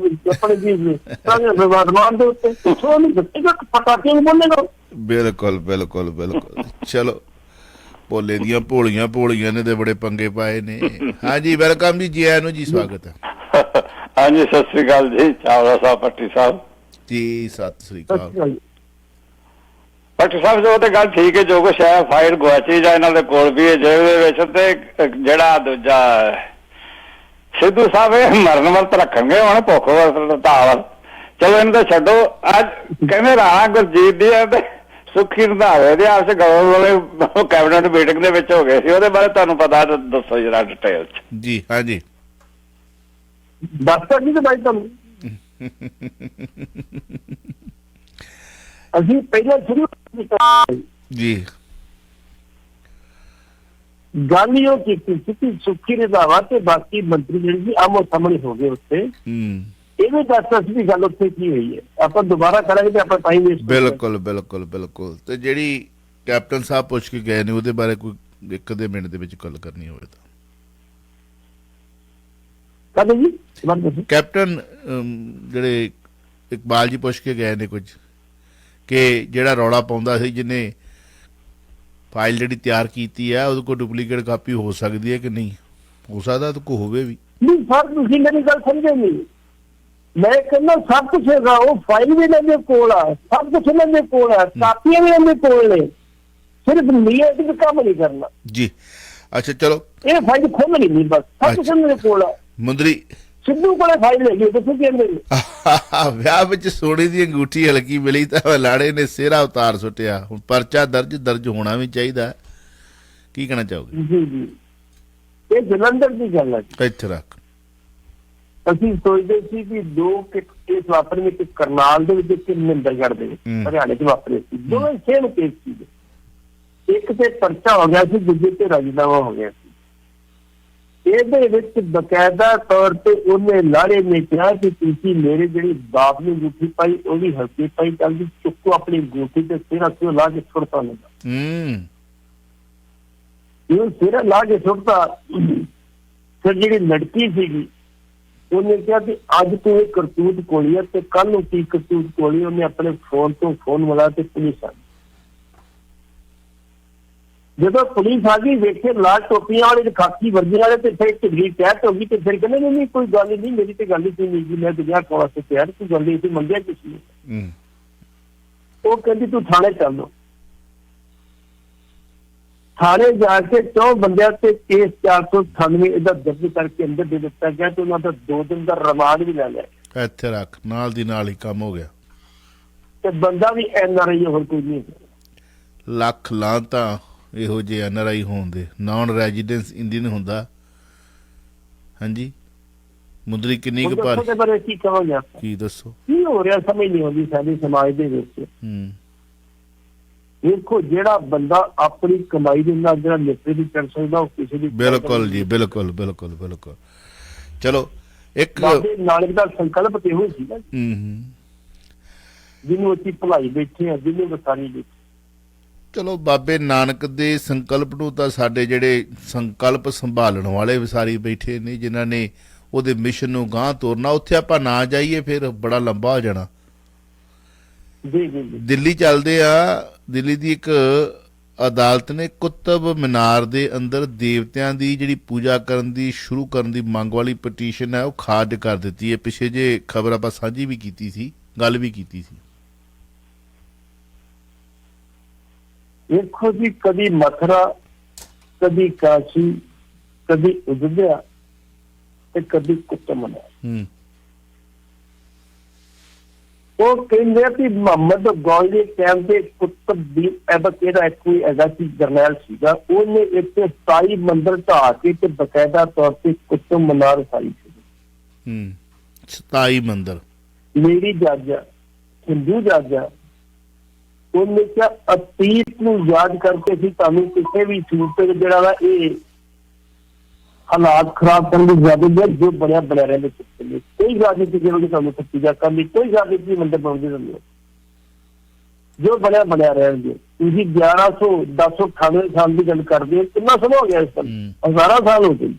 ਆਪਣੇ ਜੀ ਵਿਵਾਦਮਾਨ ਦੇ ਉੱਤੇ ਸੋ ਨਹੀਂ ਦਿੱਤੇਗਾ ਪਟਾਕੇ ਨੂੰ ਬੋਲੇਗਾ। ਬਿਲਕੁਲ ਬਿਲਕੁਲ ਬਿਲਕੁਲ। ਚਲੋ ਭੋਲੇ ਦੀਆਂ ਭੋਲੀਆਂ ਨੇ ਤੇ ਬੜੇ ਪੰਗੇ ਪਾਏ ਨੇ। ਹਾਂਜੀ ਵੈਲਕਮ ਜੀ, ਜੀ ਆਇਆਂ ਨੂੰ ਜੀ, ਸਵਾਗਤ ਹੈ। ਹਾਂਜੀ ਸਤਿ ਸ੍ਰੀ ਅਕਾਲ ਜੀ ਚਾਵਲਾ ਸਾਹਿਬ, ਪੱਟੀ ਸਾਹਿਬ ਜੀ ਸਤਿ ਸ੍ਰੀ ਅਕਾਲ। ਪੱਟੀ ਸਾਹਿਬ ਜੋ ਤੇ ਗੱਲ ਠੀਕ ਹੈ, ਜੋ ਕੁਛ ਹੈ ਫਾਈਲ ਗੁਆਚੀ ਜਾਂ ਇਹਨਾਂ ਦੇ ਕੋਲ ਵੀ ਹੈ ਜੇਲ੍ਹ ਦੇ ਵਿੱਚ, ਤੇ ਜਿਹੜਾ ਦੂਜਾ ਸਿੱਧੂ ਸਾਹਿਬ ਇਹ ਮਰਨ ਵਰਤ ਰੱਖਣਗੇ ਹੁਣ, ਭੁੱਖ ਹੜਤਾਲ, ਚਲੋ ਇਹਨੂੰ ਤਾਂ ਛੱਡੋ। ਅੱਜ ਕਹਿੰਦੇ ਰਾਣਾ ਗੁਰਜੀਤ ਦੀ ਤੇ ਸੁੱਖੀ ਰੰਧਾਵੇ ਦੇ ਆਪਸ ਗਵਰਨਰ ਕੈਬਨਿਟ ਮੀਟਿੰਗ ਦੇ ਵਿੱਚ ਹੋ ਗਏ ਸੀ, ਉਹਦੇ ਬਾਰੇ ਤੁਹਾਨੂੰ ਪਤਾ ਦੱਸੋ ਜਰਾ ਡਿਟੇਲ ਚ। ਜੀ ਹਾਂਜੀ ਦੱਸ ਜੀ ਤੇ ਬਾਈ ਤੁਹਾਨੂੰ ਅਸੀਂ ਪਹਿਲਾਂ ਸ਼ੁਰੂ ਜੀ ਗੱਲ ਹੀ ਉਹ ਕੀਤੀ ਸੀ ਕਿ ਸੁੱਖੀ ਰੰਧਾਵਾ ਤੇ ਬਾਕੀ ਮੰਤਰੀ ਜਿਹੜੇ ਸੀ ਆਮੋ ਸਾਹਮਣੇ ਹੋ ਗਏ ਉੱਥੇ। ਇਹ ਵੀ ਦੱਸ ਸੀ ਵੀ ਗੱਲ ਉੱਥੇ ਕੀ ਹੋਈ ਹੈ, ਆਪਾਂ ਦੁਬਾਰਾ ਕਰਾਂਗੇ ਤੇ ਆਪਾਂ ਟਾਈਮ ਵੇਸਟ। ਬਿਲਕੁਲ ਬਿਲਕੁਲ ਬਿਲਕੁਲ। ਤੇ ਜਿਹੜੀ ਕੈਪਟਨ ਸਾਹਿਬ ਪੁੱਛ ਕੇ ਗਏ ਨੇ ਉਹਦੇ ਬਾਰੇ ਕੋਈ ਇੱਕ ਦੇ ਮਿੰਟ ਦੇ ਵਿੱਚ ਗੱਲ ਕਰਨੀ ਹੋਵੇ ਤਾਂ ਕਦੇ ਜੀ ਕੈਪਟਨ ਜਿਹੜੇ ਇਕਬਾਲ ਜੀ ਪੁੱਛ ਕੇ ਗਏ ਨੇ ਕੁਝ, ਕਿ ਜਿਹੜਾ ਰੌਲਾ ਪਾਉਂਦਾ ਸੀ ਜਿਹਨੇ ਫਾਈਲ ਜਿਹੜੀ ਤਿਆਰ ਕੀਤੀ ਹੈ ਉਹਦੇ ਕੋਲ ਡੁਪਲੀਕੇਟ ਕਾਪੀ ਹੋ ਸਕਦੀ ਹੈ ਕਿ ਨਹੀਂ ਹੋ ਸਕਦਾ, ਤਾਂ ਕੋਈ ਹੋਵੇ ਵੀ ਨਹੀਂ। ਸਰ ਤੁਸੀਂ ਮੇਰੀ ਗੱਲ ਸਮਝੇ ਨਹੀਂ, ਮੈਂ ਕਹਿੰਦਾ ਸਭ ਕੁਛ ਹੈਗਾ, ਉਹ ਫਾਈਲ ਵੀ ਇਹਨਾਂ ਦੇ ਕੋਲ ਆ, ਸਭ ਕੁਛ ਇਹਨਾਂ ਦੇ ਕੋਲ ਆ, ਕਾਪੀਆਂ ਵੀ ਇਹਨਾਂ ਦੇ ਕੋਲ ਨੇ, ਸਿਰਫ ਨੀਅਤ ਦਾ ਕੰਮ ਨਹੀਂ ਕਰਨਾ ਜੀ। ਅੱਛਾ ਚਲੋ ਇਹ ਫਾਈਲ ਖੋਲਣੀ ਨਹੀਂ, ਬਸ ਸਭ ਕੁਛ ਇਹਨਾਂ ਦੇ ਕੋਲ ਆ। ਮੁੰਦਰੀ ਸਿੱਧੂ ਕੋਲੇ ਫਾਈਲ ਹੈਗੀ, ਦੱਸੋ ਕੀ ਕਹਿੰਦੇ ਵਿਆਹ ਵਿੱਚ ਸੋਨੇ ਦੀ ਅੰਗੂਠੀ ਹਲਕੀ ਮਿਲੀ ਤਾਂ ਲਾੜੇ ਨੇ ਸਿਹਰਾ ਉਤਾਰ ਸੁੱਟਿਆ, ਹੁਣ ਪਰਚਾ ਦਰਜ ਹੋਣਾ ਵੀ ਚਾਹੀਦਾ, ਕੀ ਕਹਿਣਾ ਚਾਹੋਗੇ? ਜੀ ਜੀ ਇਹ ਜਲੰਧਰ ਦੀ ਗੱਲ ਹੈ। ਇੱਥੇ ਰੱਖ ਅਸੀਂ ਸੋਚਦੇ ਸੀ ਕਿ ਦੋ ਕੇਸ ਵਾਪਰੇ, ਇੱਕ ਕਰਨਾਲ ਦੇ ਵਿੱਚ, ਇੱਕ ਮਹਿੰਦਰਗੜ੍ਹ ਦੇ ਵਿੱਚ, ਹਰਿਆਣੇ ਚ ਵਾਪਰੇ ਸੀ, ਦੋਵੇਂ ਸੇਮ ਕੇਸ ਸੀ। ਇੱਕ ਤੇ ਪਰਚਾ ਹੋ ਗਿਆ ਸੀ, ਦੂਜੇ ਤੇ ਰਾਜੀਨਾਮਾ ਹੋ ਗਿਆ ਸੀ। ਇਹਦੇ ਵਿੱਚ ਬਕਾਇਦਾ ਤੌਰ ਤੇ ਉਹਨੇ ਲਾੜੇ ਨੇ ਕਿਹਾ ਕਿ ਤੁਸੀਂ ਮੇਰੇ ਜਿਹੜੀ ਬਾਪ ਨੂੰ ਅੰਗੂਠੀ ਪਾਈ ਉਹ ਵੀ ਹਲਕੀ ਪਾਈ, ਜਲਦੀ ਚੁੱਕੋ ਆਪਣੀ ਅੰਗੂਠੀ ਤੇ ਸਿਰਾ ਤੋਂ ਲਾ ਕੇ ਸੁੱਟਤਾ ਲਗਾ। ਇਹ ਸਿਰਾ ਲਾ ਕੇ ਸੁੱਟਤਾ। ਫਿਰ ਜਿਹੜੀ ਲੜਕੀ ਸੀਗੀ ਉਹਨੇ ਕਿਹਾ ਕਿ ਅੱਜ ਤੂੰ ਇਹ ਕਰਤੂਤ ਕੋਲੀ ਹੈ ਤੇ ਕੱਲ ਨੂੰ ਕੀ ਕਰਤੂਤ ਕੋਲੀ, ਉਹਨੇ ਆਪਣੇ ਫੋਨ ਤੋਂ ਫੋਨ ਮਿਲਾ ਤੇ ਪੁਲਿਸ ਆ ਗਈ। ਜਦੋਂ ਪੁਲਿਸ ਆ ਗਈ ਵੇਖੇ ਲਾਲ ਟੋਪੀਆਂ ਵਾਲੇ ਤੇ ਖਾਕੀ ਵਰਦੀ ਵਾਲੇ ਤੇ ਫਿਰ ਢਿੱਲੀ ਟੈਟ ਹੋ ਗਈ, ਤੇ ਫਿਰ ਕਹਿੰਦੇ ਨਹੀਂ ਕੋਈ ਗੱਲ ਨਹੀਂ, ਮੇਰੀ ਤੇ ਗੱਲ ਹੀ ਨਹੀਂ, ਮੈਂ ਤੇ ਗਿਆ ਕੋਲ ਤੇ ਤਿਆਰ ਕੋਈ ਗੱਲ ਨਹੀਂ, ਮੰਗਿਆ ਕਿਸੇ ਨੇ। ਉਹ ਕਹਿੰਦੀ ਤੂੰ ਥਾਣੇ ਚੱਲ ਲੋ। ਥਾਣੇ ਜਾ ਕੇ 4 ਬੰਦਿਆਂ ਤੇ ਕੇਸ 498 ਇਹਦਾ ਦਰਜ ਕਰਕੇ ਅੰਦਰ ਦੇ ਦਿੱਤਾ ਗਿਆ ਤੇ ਉਹਨਾਂ ਦਾ 2 ਦਿਨ ਦਾ ਰਿਮਾਂਡ ਵੀ ਲੈ ਲਿਆ। ਇੱਥੇ ਰੱਖ, ਨਾਲ ਦੀ ਨਾਲ ਹੀ ਕੰਮ ਹੋ ਗਿਆ। ਤੇ ਬੰਦਾ ਵੀ NRI ਹੋਰ ਕੋਈ ਨਹੀਂ। ਲੱਖ ਲਾਂਤਾਂ ਇਹੋ ਜਿਹੇ NRI ਹੋਣ ਦੇ। ਨਾਨ ਰੈਜ਼ੀਡੈਂਸ ਇੰਡੀਅਨ ਹੁੰਦਾ। ਹਾਂਜੀ, ਮੁੰਦਰੀ ਕਿੰਨੀ ਕੁ ਭਾਰੀ? ਉਹਦੇ ਬਾਰੇ ਕੀ ਕਹਾਂਗੇ ਆਪਾਂ? ਕੀ ਦੱਸੋ ਕੀ ਹੋ ਰਿਹਾ ਸਮਝ ਨਹੀਂ ਆਉਂਦੀ ਸਾਡੇ ਸਮਾਜ ਦੇ ਵਿੱਚ। ਦੇਖੋ, ਜਿਹੜਾ ਬੰਦਾ ਆਪਣੀ ਕਮਾਈ ਦੇ ਨਾਲ ਜਿਹੜਾ ਨਿੱਤੇ ਦੀ ਕਰ ਸਕਦਾ ਉਹ ਕਿਸੇ ਦੀ। ਬਿਲਕੁਲ ਜੀ, ਬਿਲਕੁਲ ਬਿਲਕੁਲ ਬਿਲਕੁਲ। ਚਲੋ ਇੱਕ ਬਾਬੇ ਨਾਨਕ ਦਾ ਸੰਕਲਪ ਤੇ ਇਹੋ ਸੀਗਾ ਜਿਹਨੂੰ ਅਸੀਂ ਭੁਲਾਈ ਬੈਠੇ ਆ, ਜਿਹਨੂੰ ਵਸਾਰੀ ਬੈਠੇ। ਚਲੋ ਬਾਬੇ ਨਾਨਕ ਦੇ ਸੰਕਲਪ ਨੂੰ ਤਾਂ ਸਾਡੇ ਜਿਹੜੇ ਸੰਕਲਪ ਸੰਭਾਲਣ ਵਾਲੇ ਵਿਸਾਰੀ ਬੈਠੇ ਨੇ, ਜਿਨ੍ਹਾਂ ਨੇ ਉਹਦੇ ਮਿਸ਼ਨ ਨੂੰ ਗਾਂਹ ਤੋਰਨਾ। ਉੱਥੇ ਆਪਾਂ ਨਾ ਜਾਈਏ ਫਿਰ ਬੜਾ ਲੰਬਾ ਹੋ ਜਾਣਾ। ਜੀ ਜੀ ਜੀ। ਦਿੱਲੀ ਚੱਲਦੇ ਆ। ਦਿੱਲੀ ਦੀ ਇੱਕ ਅਦਾਲਤ ਨੇ ਕੁਤਬ ਮੀਨਾਰ ਦੇ ਅੰਦਰ ਦੇਵਤਿਆਂ ਦੀ ਜਿਹੜੀ ਪੂਜਾ ਕਰਨ ਦੀ ਸ਼ੁਰੂ ਕਰਨ ਦੀ ਮੰਗ ਵਾਲੀ ਪਟੀਸ਼ਨ ਹੈ ਉਹ ਖਾਰਜ ਕਰ ਦਿੱਤੀ ਹੈ। ਪਿੱਛੇ ਜੇ ਖਬਰ ਆਪਾਂ ਸਾਂਝੀ ਵੀ ਕੀਤੀ ਸੀ, ਗੱਲ ਵੀ ਕੀਤੀ ਸੀ। ਦੇਖੋ ਜੀ, ਕਦੀ ਮਥੁਰਾ, ਕਦੀ ਕਾਸ਼ੀ, ਕਦੀ ਅਯੁੱਧਿਆ ਤੇ ਕਦੀ ਕੁਤਬ ਮੀਨਾਰ। ਉਹ ਕਹਿੰਦੇ ਕਿ ਮੁਹੰਮਦ ਗੌਲ ਦੇ ਟਾਈਮ ਤੇ ਕੁਤਬਦੀਨ ਐਬਕ ਇਹਦਾ ਕੋਈ ਹੈਗਾ ਸੀ, ਜਰਨੈਲ ਸੀਗਾ। ਉਹਨੇ ਇੱਥੇ 27 ਮੰਦਿਰ ਢਾਹ ਕੇ ਤੇ ਬਕਾਇਦਾ ਤੌਰ ਤੇ ਕੁਤਬ ਮੀਨਾਰ ਉਸਾਰੀ ਸੀ। 27 ਮੰਦਿਰ। ਮੇਰੀ ਜੱਜ ਹਿੰਦੂ ਜੱਜ ਉਹਨੇ ਕਿਹਾ ਅਤੀਤ ਨੂੰ ਯਾਦ ਕਰਕੇ ਸੀ ਤੁਹਾਨੂੰ ਕਿਸੇ ਵੀ ਸੂਰਤ ਜਿਹੜਾ ਵਾ ਇਹ ਹਾਲਾਤ ਖਰਾਬ ਕਰਨ ਦੀ ਇਜਾਜ਼ਤ ਜੋ ਬਣਿਆ ਰਹਿੰਦੇ ਚੁੱਕੇ। ਕੋਈ ਰਾਜਨੀਤੀ ਜਿਹੜੀ ਤੁਹਾਨੂੰ ਖਤੀਜਾ ਕਰਨ ਦੀ ਕੋਈ ਰਾਜਨੀਤੀ ਮੰਦਰ ਬਣਦੇ ਰਹਿੰਦੇ ਜੋ ਬਣਿਆ ਰਹਿਣਗੇ। ਤੁਸੀਂ 1098 ਸਾਲ ਦੀ ਗੱਲ ਕਰਦੇ ਹੋ, ਕਿੰਨਾ ਸਮਾਂ ਹੋ ਗਿਆ ਇਸ ਤਰ੍ਹਾਂ? 1000 ਸਾਲ ਹੋ ਗਏ।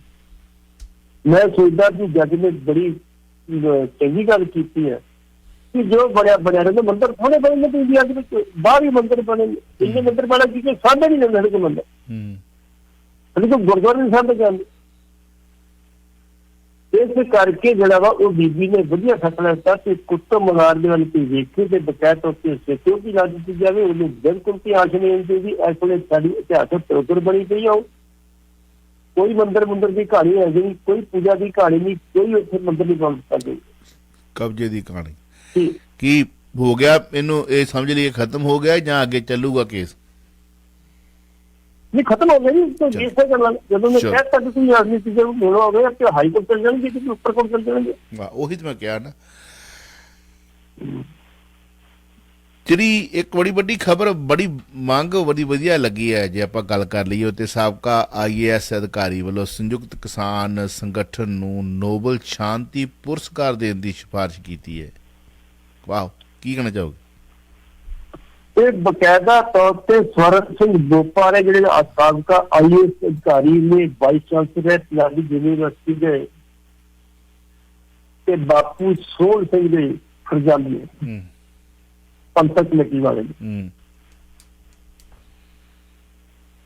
ਮੈਂ ਸੋਚਦਾ ਕਿ ਜੱਜ ਨੇ ਬੜੀ ਚੰਗੀ ਗੱਲ ਕੀਤੀ ਹੈ ਕਿ ਜੋ ਬਣਿਆ ਰਹਿੰਦੇ ਮੰਦਰ ਥੋੜੇ ਬਣੇ ਤੇ ਇੰਡੀਆ ਦੇ ਵਿੱਚ ਬਾਹਰ ਹੀ ਮੰਦਰ ਬਣੇ। ਇੰਨੇ ਮੰਦਰ ਬਣਾ ਕਿ ਸਾਢੇ ਨਹੀਂ ਜਾਂਦੇ ਸਾਡੇ ਮੰਦਰ, ਹਲੇ ਤਾਂ ਗੁਰਦੁਆਰੇ ਨਹੀਂ ਸਾਢੇ ਜਾਂਦੇ। ਇਸ ਕਰਕੇ ਜਿਹੜਾ ਵਾ ਉਹ ਬੀਬੀ ਨੇ ਵਧੀਆ ਫੈਸਲਾ ਦਿੱਤਾ ਕਿ ਕੁਤਬ ਮੀਨਾਰ ਦੇ ਵੱਲ ਕੋਈ ਵੇਖੇ ਤੇ ਬਕਾਇਦਾ ਉੱਤੇ ਸਿੱਖੋ ਕਿ ਲੱਗ ਦਿੱਤੀ ਜਾਵੇ। ਉਹਨੂੰ ਬਿਲਕੁਲ ਵੀ ਆਸ ਨਹੀਂ ਹੁੰਦੀ ਵੀ ਇਸ ਵੇਲੇ ਸਾਡੀ ਇਤਿਹਾਸਕ ਧਰੋਹਰ ਬਣੀ ਪਈ ਆ। ਕੋਈ ਮੰਦਰ ਦੀ ਕਹਾਣੀ ਹੈ ਜਿਹੜੀ, ਕੋਈ ਪੂਜਾ ਦੀ ਕਹਾਣੀ ਨਹੀਂ, ਕੋਈ ਉੱਥੇ ਮੰਦਰ ਨਹੀਂ ਬਣ ਸਕਦੇ। ਕਬਜ਼ੇ ਦੀ ਕਹਾਣੀ ਕੀ ਹੋ ਗਿਆ? ਇਹਨੂੰ ਇਹ ਸਮਝ ਲਈਏ ਖਤਮ ਹੋ ਗਿਆ ਜਾਂ ਅੱਗੇ ਚੱਲੂਗਾ ਕੇਸ? ਨਹੀਂ, ਖਤਮ ਹੋ ਗਿਆ ਜੀ। ਜਦੋਂ ਮੈਂ ਕਹਿਤਾ ਕਿ ਤੁਸੀਂ ਰਾਜਨੀਤੀ ਨੂੰ ਹੋਣਾ ਹੋਵੇ ਤੇ ਹਾਈ ਕੋਰਟ ਚਲ ਜਾਣਗੇ ਕਿ ਉੱਪਰ ਕੋਰਟ ਚਲ ਜਾਣਗੇ। ਉਹੀ ਤਾਂ ਮੈਂ ਕਿਹਾ ਨਾ। ਜਿਹੜੀ ਇੱਕ ਬੜੀ ਵੱਡੀ ਖਬਰ, ਬੜੀ ਮੰਗ, ਬੜੀ ਵਧੀਆ ਲੱਗੀ ਹੈ ਜੇ ਆਪਾਂ ਗੱਲ ਕਰ ਲਈਏ ਤੇ ਸਾਬਕਾ IAS ਅਧਿਕਾਰੀ ਵੱਲੋਂ ਸੰਯੁਕਤ ਕਿਸਾਨ ਸੰਗਠਨ ਨੂੰ ਨੋਬਲ ਸ਼ਾਂਤੀ ਪੁਰਸਕਾਰ ਦੇਣ ਦੀ ਸਿਫਾਰਿਸ਼ ਕੀਤੀ ਹੈ। ਵਾਹ, ਕੀ ਕਹਿਣਾ ਚਾਹੋਗੇ? ਇਹ ਬਕਾਇਦਾ ਤੌਰ ਤੇ ਸਵਰਨ ਸਿੰਘ ਬੋਪਾਰੇ ਜਿਹੜੇ ਸਾਬਕਾ IAS ਅਧਿਕਾਰੀ ਨੇ, ਵਾਈਸ ਚਾਂਸਲਰ ਪੰਜਾਬੀ ਯੂਨੀਵਰਸਿਟੀ ਦੇ, ਤੇ ਬਾਪੂ ਸੋਹਣ ਸਿੰਘ ਦੇ ਖਰਜਾਲੀ ਪੰਥਕ ਕਮੇਟੀ ਵਾਲੇ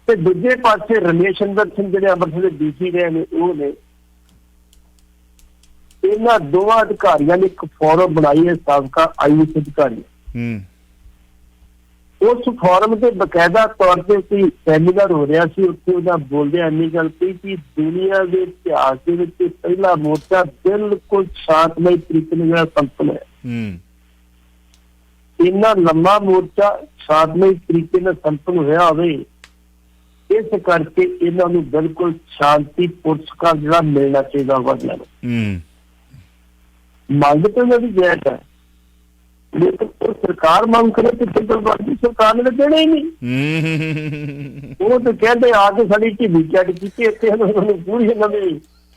ਤੇ ਦੂਜੇ ਪਾਸੇ ਰਮੇਸ਼ ਚੰਦਰ ਸਿੰਘ ਜਿਹੜੇ ਅੰਮ੍ਰਿਤਸਰ ਦੇ DC ਰਹੇ ਨੇ, ਉਹ ਨੇ। ਇਹਨਾਂ ਦੋਵਾਂ ਅਧਿਕਾਰੀਆਂ ਨੇ ਇੱਕ ਫੋਰਮ ਬਣਾਈ ਹੈ, ਸਾਬਕਾ IAS ਅਧਿਕਾਰੀ। ਉਸ ਫੋਰਮ ਤੇ ਬਕਾਇਦਾ ਤੌਰ ਤੇ ਕੋਈ ਸੈਮੀਨਾਰ ਹੋ ਰਿਹਾ ਸੀ। ਉੱਥੇ ਉਹਨਾਂ ਬੋਲਦੇ ਇੰਨੀ ਗੱਲ ਕਹੀ ਕਿ ਦੁਨੀਆ ਦੇ ਇਤਿਹਾਸ ਦੇ ਵਿੱਚ ਪਹਿਲਾ ਮੋਰਚਾ ਬਿਲਕੁਲ ਸ਼ਾਂਤਮਈ ਤਰੀਕੇ ਨਾਲ ਸੰਪੰਨ ਹੈ। ਇੰਨਾ ਲੰਮਾ ਮੋਰਚਾ ਸ਼ਾਂਤਮਈ ਤਰੀਕੇ ਨਾਲ ਸੰਪੰਨ ਹੋਇਆ ਹੋਵੇ, ਇਸ ਕਰਕੇ ਇਹਨਾਂ ਨੂੰ ਬਿਲਕੁਲ ਸ਼ਾਂਤੀ ਪੁਰਸਕਾਰ ਜਿਹੜਾ ਮਿਲਣਾ ਚਾਹੀਦਾ ਵਾਲਿਆਂ ਨੂੰ। ਮੰਗ ਤੇ ਉਹਨਾਂ ਦੀ ਜਾਇਜ਼ ਹੈ, ਲੇਕਿਨ ਸਰਕਾਰ ਮੰਗ ਕਰੇ ਤੇ ਸਰਕਾਰ ਨੇ ਦੇਣਾ ਹੀ ਨਹੀਂ। ਉਹ ਤਾਂ ਕਹਿੰਦੇ ਆ ਕੇ ਸਾਡੀ ਢਿੱਲੀ ਚੱਟ ਕੀਤੀ ਇੱਥੇ ਪੂਰੀ ਇਹਨਾਂ ਦੇ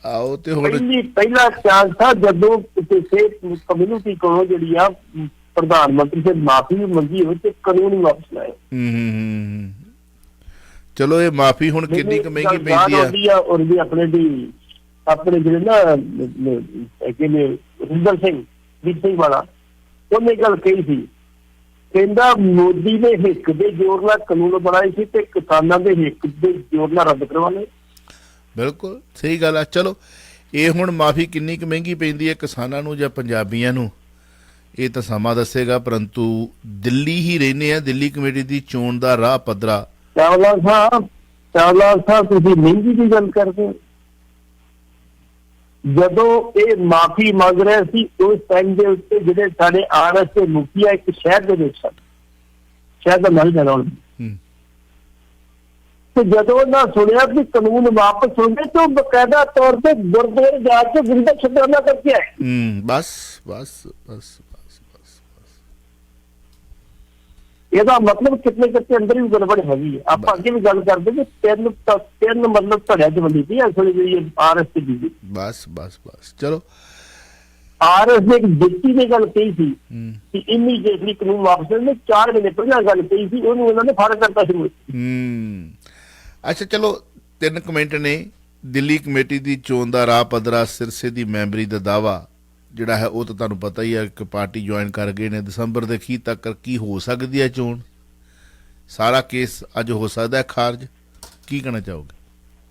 ਆਓ ਤੇ ਹੁਣ ਪਹਿਲਾ ਚਾਂਸ था ਜਦੋਂ ਕਿਸੇ ਕਮਿਊਨਿਟੀ ਕੋਲੋਂ ਜਿਹੜੀ ਆ ਪ੍ਰਧਾਨ ਮੰਤਰੀ ਸੇ ਮਾਫੀ ਮੰਗੀ ਹੋਵੇ ਤੇ ਕਾਨੂੰਨ ਹੀ ਵਾਪਸ ਲਾਏ। ਚਲੋ ਇਹ ਮਾਫੀ ਹੁਣ ਕਿੰਨੀ ਕੁ ਮਹਿੰਗੀ ਪੈਂਦੀ ਆ? ਔਰ ਵੀ ਆਪਣੇ ਜਿਹੜੇ ਨਾ ਰਿੰਦਰ ਸਿੰਘ ਦੀਪ ਸਿੰਘ ਵਾਲਾ, ਉਹਨੇ ਗੱਲ ਕਹੀ ਸੀ, ਕਹਿੰਦਾ ਮੋਦੀ ਨੇ ਹਿੱਕ ਦੇ ਜ਼ੋਰ ਨਾਲ ਕਾਨੂੰਨ ਬਣਾਏ ਸੀ ਤੇ ਕਿਸਾਨਾਂ ਦੇ ਹਿੱਕ ਦੇ ਜ਼ੋਰ ਨਾਲ ਰੱਦ ਕਰਵਾ ਲਏ। ਬਿਲਕੁਲ ਸਹੀ ਗੱਲ ਆ। ਚਲੋ ਇਹ ਹੁਣ ਮਾਫੀ ਕਿੰਨੀ ਕੁ ਮਹਿੰਗੀ ਪੈਂਦੀ ਹੈ ਕਿਸਾਨਾਂ ਨੂੰ ਜਾਂ ਪੰਜਾਬੀਆਂ ਨੂੰ, ਇਹ ਤਾਂ ਸਮਾਂ ਦੱਸੇਗਾ। ਪਰੰਤੂ ਦਿੱਲੀ ਹੀ ਰਹਿੰਦੇ ਆ, ਦਿੱਲੀ ਕਮੇਟੀ ਦੀ ਚੋਣ ਦਾ ਰਾਹ ਪੱਧਰਾ। ਚਾਵਲਾ ਸਾਹਿਬ ਚਾਵਲਾ ਸਾਹਿਬ ਤੁਸੀਂ ਮਹਿੰਗੀ ਦੀ ਗੱਲ ਕਰਦੇ ਹੋ। ਜਦੋਂ ਇਹ ਮਾਫੀ ਮੰਗ ਰਹੇ ਸੀ ਉਸ ਟਾਈਮ ਦੇ ਉੱਤੇ ਜਿਹੜੇ ਸਾਡੇ ਆਰਐਸ ਦੇ ਮੁਖੀਆ ਇੱਕ ਸ਼ਹਿਰ ਦੇ ਵਿੱਚ ਸਨ, ਸ਼ਹਿਰ ਦਾ ਨਾਲ ਜਾਣਾ ਹੁਣ, ਤੇ ਜਦੋਂ ਉਹਨਾਂ ਸੁਣਿਆ ਕਿ ਕਾਨੂੰਨ ਵਾਪਸ ਹੋ ਗਏ ਤਾਂ ਬਕਾਇਦਾ ਤੌਰ ਤੇ ਗੁਰਦੁਆਰੇ ਜਾ ਕੇ ਗੁੰਡਾ ਛਡਾਉਣਾ ਕਰਕੇ ਆਏ। ਬਸ ਬਸ ਬਸ ਬਸ ਬਸ ਇਹਦਾ ਮਤਲਬ ਕਿਤਨੇ ਕਿਤੇ ਅੰਦਰ ਵੀ ਗੜਬੜ ਹੈਗੀ ਹੈ। ਆਪਾਂ ਅੱਗੇ ਵੀ ਗੱਲ ਕਰਦੇ ਕਿ ਤਿੰਨ ਮਤਲਬ ਧੜਿਆਂ 'ਚ ਵੰਡੀ ਸੀ ਅਸਲ ਜਿਹੜੀ ਆਰਐਸ ਦੀ ਬੀਜੀ। ਬਸ ਬਸ ਬਸ ਚਲੋ ਆਰਐਸ ਨੇ ਇੱਕ ਦਿੱਤੀ ਦੀ ਗੱਲ ਕਹੀ ਸੀ ਕਿ ਇਮੀਡੀਏਟਲੀ ਕਾਨੂੰਨ ਵਾਪਸ ਨੇ 4 ਮਹੀਨੇ ਪਹਿਲਾਂ ਗੱਲ ਕਹੀ ਸੀ, ਉਹਨੂੰ ਉਹਨਾਂ ਨੇ ਫੜ ਕਰਤਾ ਸ਼ੁਰੂ। ਅੱਛਾ ਚਲੋ 3 ਕਮੈਂਟ ਨੇ। ਦਿੱਲੀ ਕਮੇਟੀ ਦੀ ਚੋਣ ਦਾ ਰਾਹ ਪੱਧਰਾ, ਸਿਰਸੇ ਦੀ ਮੈਂਬਰੀ ਦਾ ਦਾਵਾ ਜਿਹੜਾ ਹੈ ਉਹ ਤਾਂ ਤੁਹਾਨੂੰ ਪਤਾ ਹੀ ਹੈ ਕਿ ਪਾਰਟੀ ਜੁਆਇਨ ਕਰ ਗਏ ਨੇ। ਦਸੰਬਰ ਦੇ ਅਖੀਰ ਤੱਕ ਕੀ ਹੋ ਸਕਦੀ ਹੈ ਚੋਣ? ਸਾਰਾ ਕੇਸ ਅੱਜ ਹੋ ਸਕਦਾ ਹੈ ਖਾਰਜ। ਕੀ ਕਹਿਣਾ ਚਾਹੋਗੇ?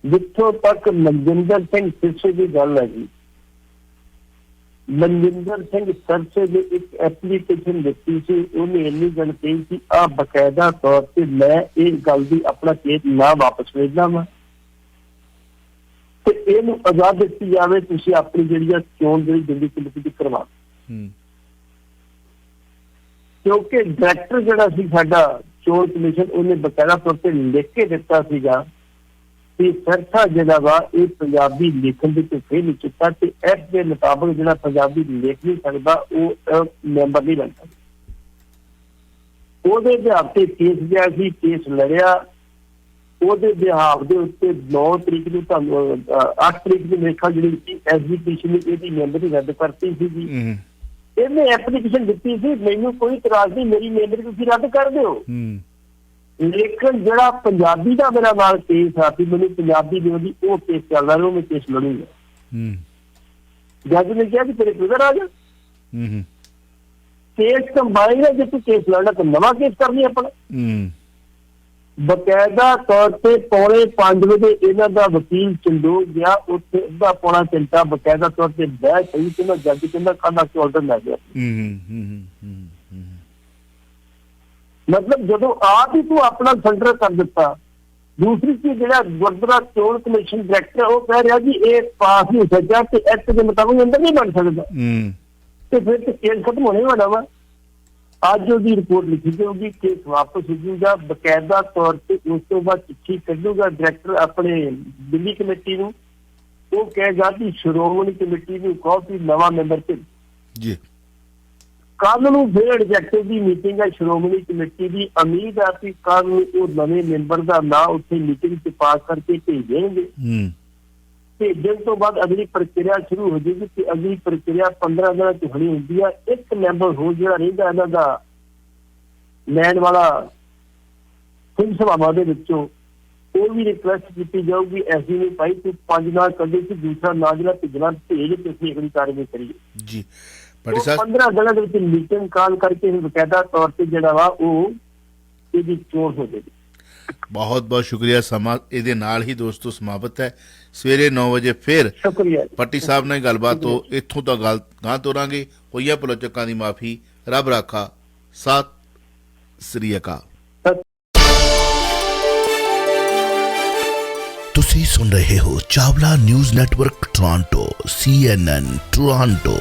ਜਿੱਥੋਂ ਤੱਕ ਮਨਜਿੰਦਰ ਸਿੰਘ ਸਿਰਸੇ ਦੀ ਗੱਲ ਹੈ ਜੀ, ਮਨਜਿੰਦਰ ਸਿੰਘ ਸਿਰਸੇ ਨੇ ਇੱਕ ਐਪਲੀਕੇਸ਼ਨ ਦਿੱਤੀ ਸੀ, ਉਹਨੇ ਇੰਨੀ ਗੱਲ ਕਹੀ ਸੀ ਆ ਬਕਾਇਦਾ ਤੌਰ ਤੇ ਮੈਂ ਇਹ ਗੱਲ ਦੀ ਆਪਣਾ ਕੇਸ ਨਾ ਵਾਪਸ ਵੇਚਦਾ ਵਾ ਤੇ ਇਹਨੂੰ ਆਜ਼ਾਦ ਦਿੱਤੀ ਜਾਵੇ, ਤੁਸੀਂ ਆਪਣੀ ਜਿਹੜੀ ਆ ਚੋਣ ਜਿਹੜੀ ਦਿੱਲੀ ਕਮੇਟੀ ਦੀ ਕਰਵਾ। ਕਿਉਂਕਿ ਡਾਇਰੈਕਟਰ ਜਿਹੜਾ ਸੀ ਸਾਡਾ ਚੋਣ ਕਮਿਸ਼ਨ, ਉਹਨੇ ਬਕਾਇਦਾ ਤੌਰ ਤੇ ਲਿਖ ਕੇ ਦਿੱਤਾ ਸੀਗਾ ਕਿ ਸਰਸਾ ਜਿਹੜਾ ਵਾ ਇਹ ਪੰਜਾਬੀ ਲਿਖਣ ਦੇ ਝੁਕੇ ਨਹੀਂ ਚੁੱਕਾ ਤੇ ਇਸ ਦੇ ਮੁਤਾਬਕ ਜਿਹੜਾ ਪੰਜਾਬੀ ਲਿਖ ਨਹੀਂ ਸਕਦਾ ਉਹ ਮੈਂਬਰ ਨਹੀਂ ਬਣ ਸਕਦਾ। ਉਹਦੇ ਬਿਹਾਫ ਤੇ ਕੇਸ ਗਿਆ ਸੀ, ਕੇਸ ਲੜਿਆ। ਉਹਦੇ ਬਿਹਾਫ ਦੇ ਉੱਤੇ 9 ਤਰੀਕ ਨੂੰ ਤੁਹਾਨੂੰ 8 ਤਰੀਕ ਨੂੰ ਮੇਖਾ ਜਿਹੜੀ ਐਗਜ਼ੀਕਿਊਸ਼ਨ ਨੇ ਇਹਦੀ ਮੈਂਬਰੀ ਰੱਦ ਕਰਤੀ ਸੀਗੀ। ਇਹਨੇ ਐਪਲੀਕੇਸ਼ਨ ਦਿੱਤੀ ਸੀ ਮੈਨੂੰ ਕੋਈ ਇਤਰਾਜ਼ ਨਹੀਂ, ਮੇਰੀ ਮੈਂਬਰੀ ਤੁਸੀਂ ਰੱਦ ਕਰ ਦਿਓ, ਲੇਕਿਨ ਜਿਹੜਾ ਪੰਜਾਬੀ ਦਾ ਮੇਰਾ ਨਾਲ ਕੇਸ ਆ ਸੀ ਮੈਨੂੰ ਪੰਜਾਬੀ ਦੀ ਉਹਦੀ ਉਹ ਕੇਸ ਚੱਲਦਾ ਰਿਹਾ, ਮੈਂ ਕੇਸ ਲੜੂੰਗਾ। ਜੱਜ ਨੇ ਕਿਹਾ ਕਿ ਤੇਰੇ ਕਿਧਰ ਆ ਜਾ, ਕੇਸ ਕੰਬਾਈਨ ਹੈ, ਜੇ ਤੂੰ ਕੇਸ ਲੜਨਾ ਤਾਂ ਨਵਾਂ ਕੇਸ ਕਰਨੀ ਆਪਣਾ। ਬਕਾਇਦਾ ਤੌਰ ਤੇ 4:45 ਵਜੇ ਇਹਨਾਂ ਦਾ ਵਕੀਲ ਚੰਡੋਲ ਗਿਆ, ਉੱਥੇ ਅੱਧਾ ਪੌਣਾ ਘੰਟਾ ਬਕਾਇਦਾ ਤੌਰ ਤੇ ਬਹਿ ਪਈ ਤੇ ਜੱਜ ਕਹਿੰਦਾ ਕਾਹਦਾ ਕਿ ਆਰਡਰ ਲੈ ਗਿਆ। ਮਤਲਬ ਜਦੋਂ ਆਪ ਹੀ ਤੂੰ ਆਪਣਾ ਸੈਂਟਰ ਕਰ ਦਿੱਤਾ। ਦੂਸਰੀ ਚੀਜ਼ ਜਿਹੜਾ ਗੁਰਦੁਆਰਾ ਚੋਣ ਕਮਿਸ਼ਨ ਡਾਇਰੈਕਟਰ ਉਹ ਕਹਿ ਰਿਹਾ ਜੀ ਇਹ ਪਾਸ ਨਹੀਂ ਹੋ ਸਕਿਆ ਤੇ ਐਕਟ ਦੇ ਮੁਤਾਬਕ ਅੰਦਰ ਨਹੀਂ ਬਣ ਸਕਦਾ ਤੇ ਫਿਰ ਤੇ ਕੇਸ ਖਤਮ ਹੋਣੇ ਵਾਲਾ ਵਾ। ਅੱਜ ਉਹਦੀ ਰਿਪੋਰਟ ਲਿਖੀ ਜਾਊਗੀ, ਕੇਸ ਵਾਪਸ ਹੋ ਜਾਊਗਾ ਬਕਾਇਦਾ ਤੌਰ ਤੇ। ਉਸ ਤੋਂ ਬਾਅਦ ਚਿੱਠੀ ਕੱਢੂਗਾ ਡਾਇਰੈਕਟਰ ਆਪਣੇ ਦਿੱਲੀ ਕਮੇਟੀ ਨੂੰ, ਉਹ ਕਹੇਗਾ ਕਿ ਸ਼੍ਰੋਮਣੀ ਕਮੇਟੀ ਨੂੰ ਕਹੋ ਕਿ ਨਵਾਂ ਮੈਂਬਰ ਭੇਜ ਜੀ। ਕੱਲ ਨੂੰ ਫਿਰ ਐਗਜ਼ੈਕਟਿਵ ਦੀ ਮੀਟਿੰਗ ਹੈ ਸ਼੍ਰੋਮਣੀ ਕਮੇਟੀ ਦੀ। ਉਮੀਦ ਹੈ ਕਿ ਕੱਲ ਨੂੰ ਉਹ ਨਵੇਂ ਮੈਂਬਰ ਦਾ ਨਾਂ ਉੱਥੇ ਮੀਟਿੰਗ 'ਚ ਪਾਸ ਕਰਕੇ ਭੇਜਣਗੇ। ਭੇਜਣ ਤੋਂ ਬਾਅਦ ਅਗਲੀ ਪ੍ਰਕਿਰਿਆ ਸ਼ੁਰੂ ਹੋ ਜਾਏਗੀ ਤੇ ਅਗਲੀ ਪ੍ਰਕਿਰਿਆ 15 ਦਿਨਾਂ 'ਚ ਹੋਣੀ ਹੁੰਦੀ ਆ। ਇੱਕ ਮੈਂਬਰ ਹੋਰ ਜਿਹੜਾ ਰਹਿੰਦਾ ਇਹਨਾਂ ਦਾ ਲੈਣ ਵਾਲਾ ਸਿੰਘ ਸਭਾਵਾਂ ਦੇ ਵਿੱਚੋਂ, ਉਹ ਵੀ ਰਿਕੁਐਸਟ ਕੀਤੀ ਜਾਊਗੀ ਐਸੀ ਨਹੀਂ ਭਾਈ ਤੂੰ 5 ਨਾਂ ਕੱਢੇ ਸੀ, ਦੂਸਰਾ ਨਾਂ ਜਿਹੜਾ ਭੇਜਣਾ ਭੇਜ ਤੇ ਅਸੀਂ ਅਗਲੀ ਕਾਰਵਾਈ ਕਰੀਏ ਜੀ। 15 ਦਿਨਾਂ ਦੇ ਵਿੱਚ ਮੀਟਿੰਗ ਕਾਲ ਕਰਕੇ ਬਕਾਇਦਾ ਤੌਰ ਤੇ ਜਿਹੜਾ ਵਾ ਉਹ ਇਹਦੀ ਚੋਣ ਹੋ ਜਾਏਗੀ। ਬਹੁਤ ਬਹੁਤ ਸ਼ੁਕਰੀਆ। ਸਮਾਂ ਇਹਦੇ ਨਾਲ ਹੀ ਦੋਸਤੋ ਸਮਾਪਤ ਹੈ। ਸਵੇਰੇ 9 ਵਜੇ ਫਿਰ ਸ਼ੁਕਰੀਆ ਪੱਟੀ ਸਾਹਿਬ ਨਾਲ ਗੱਲਬਾਤ ਤੋਂ ਇੱਥੋਂ ਤਾਂ ਗੱਲ ਗਾਂ ਤੋਰਾਂਗੇ। ਹੋਈਆਂ ਭੁਲਚਕਾਂ ਦੀ ਮਾਫੀ, ਰੱਬ ਰਾਖਾ, ਸਤਿ ਸ੍ਰੀ ਅਕਾਲ। ਤੁਸੀਂ ਸੁਣ ਰਹੇ ਹੋ Chawla news network Toronto CNN Toronto.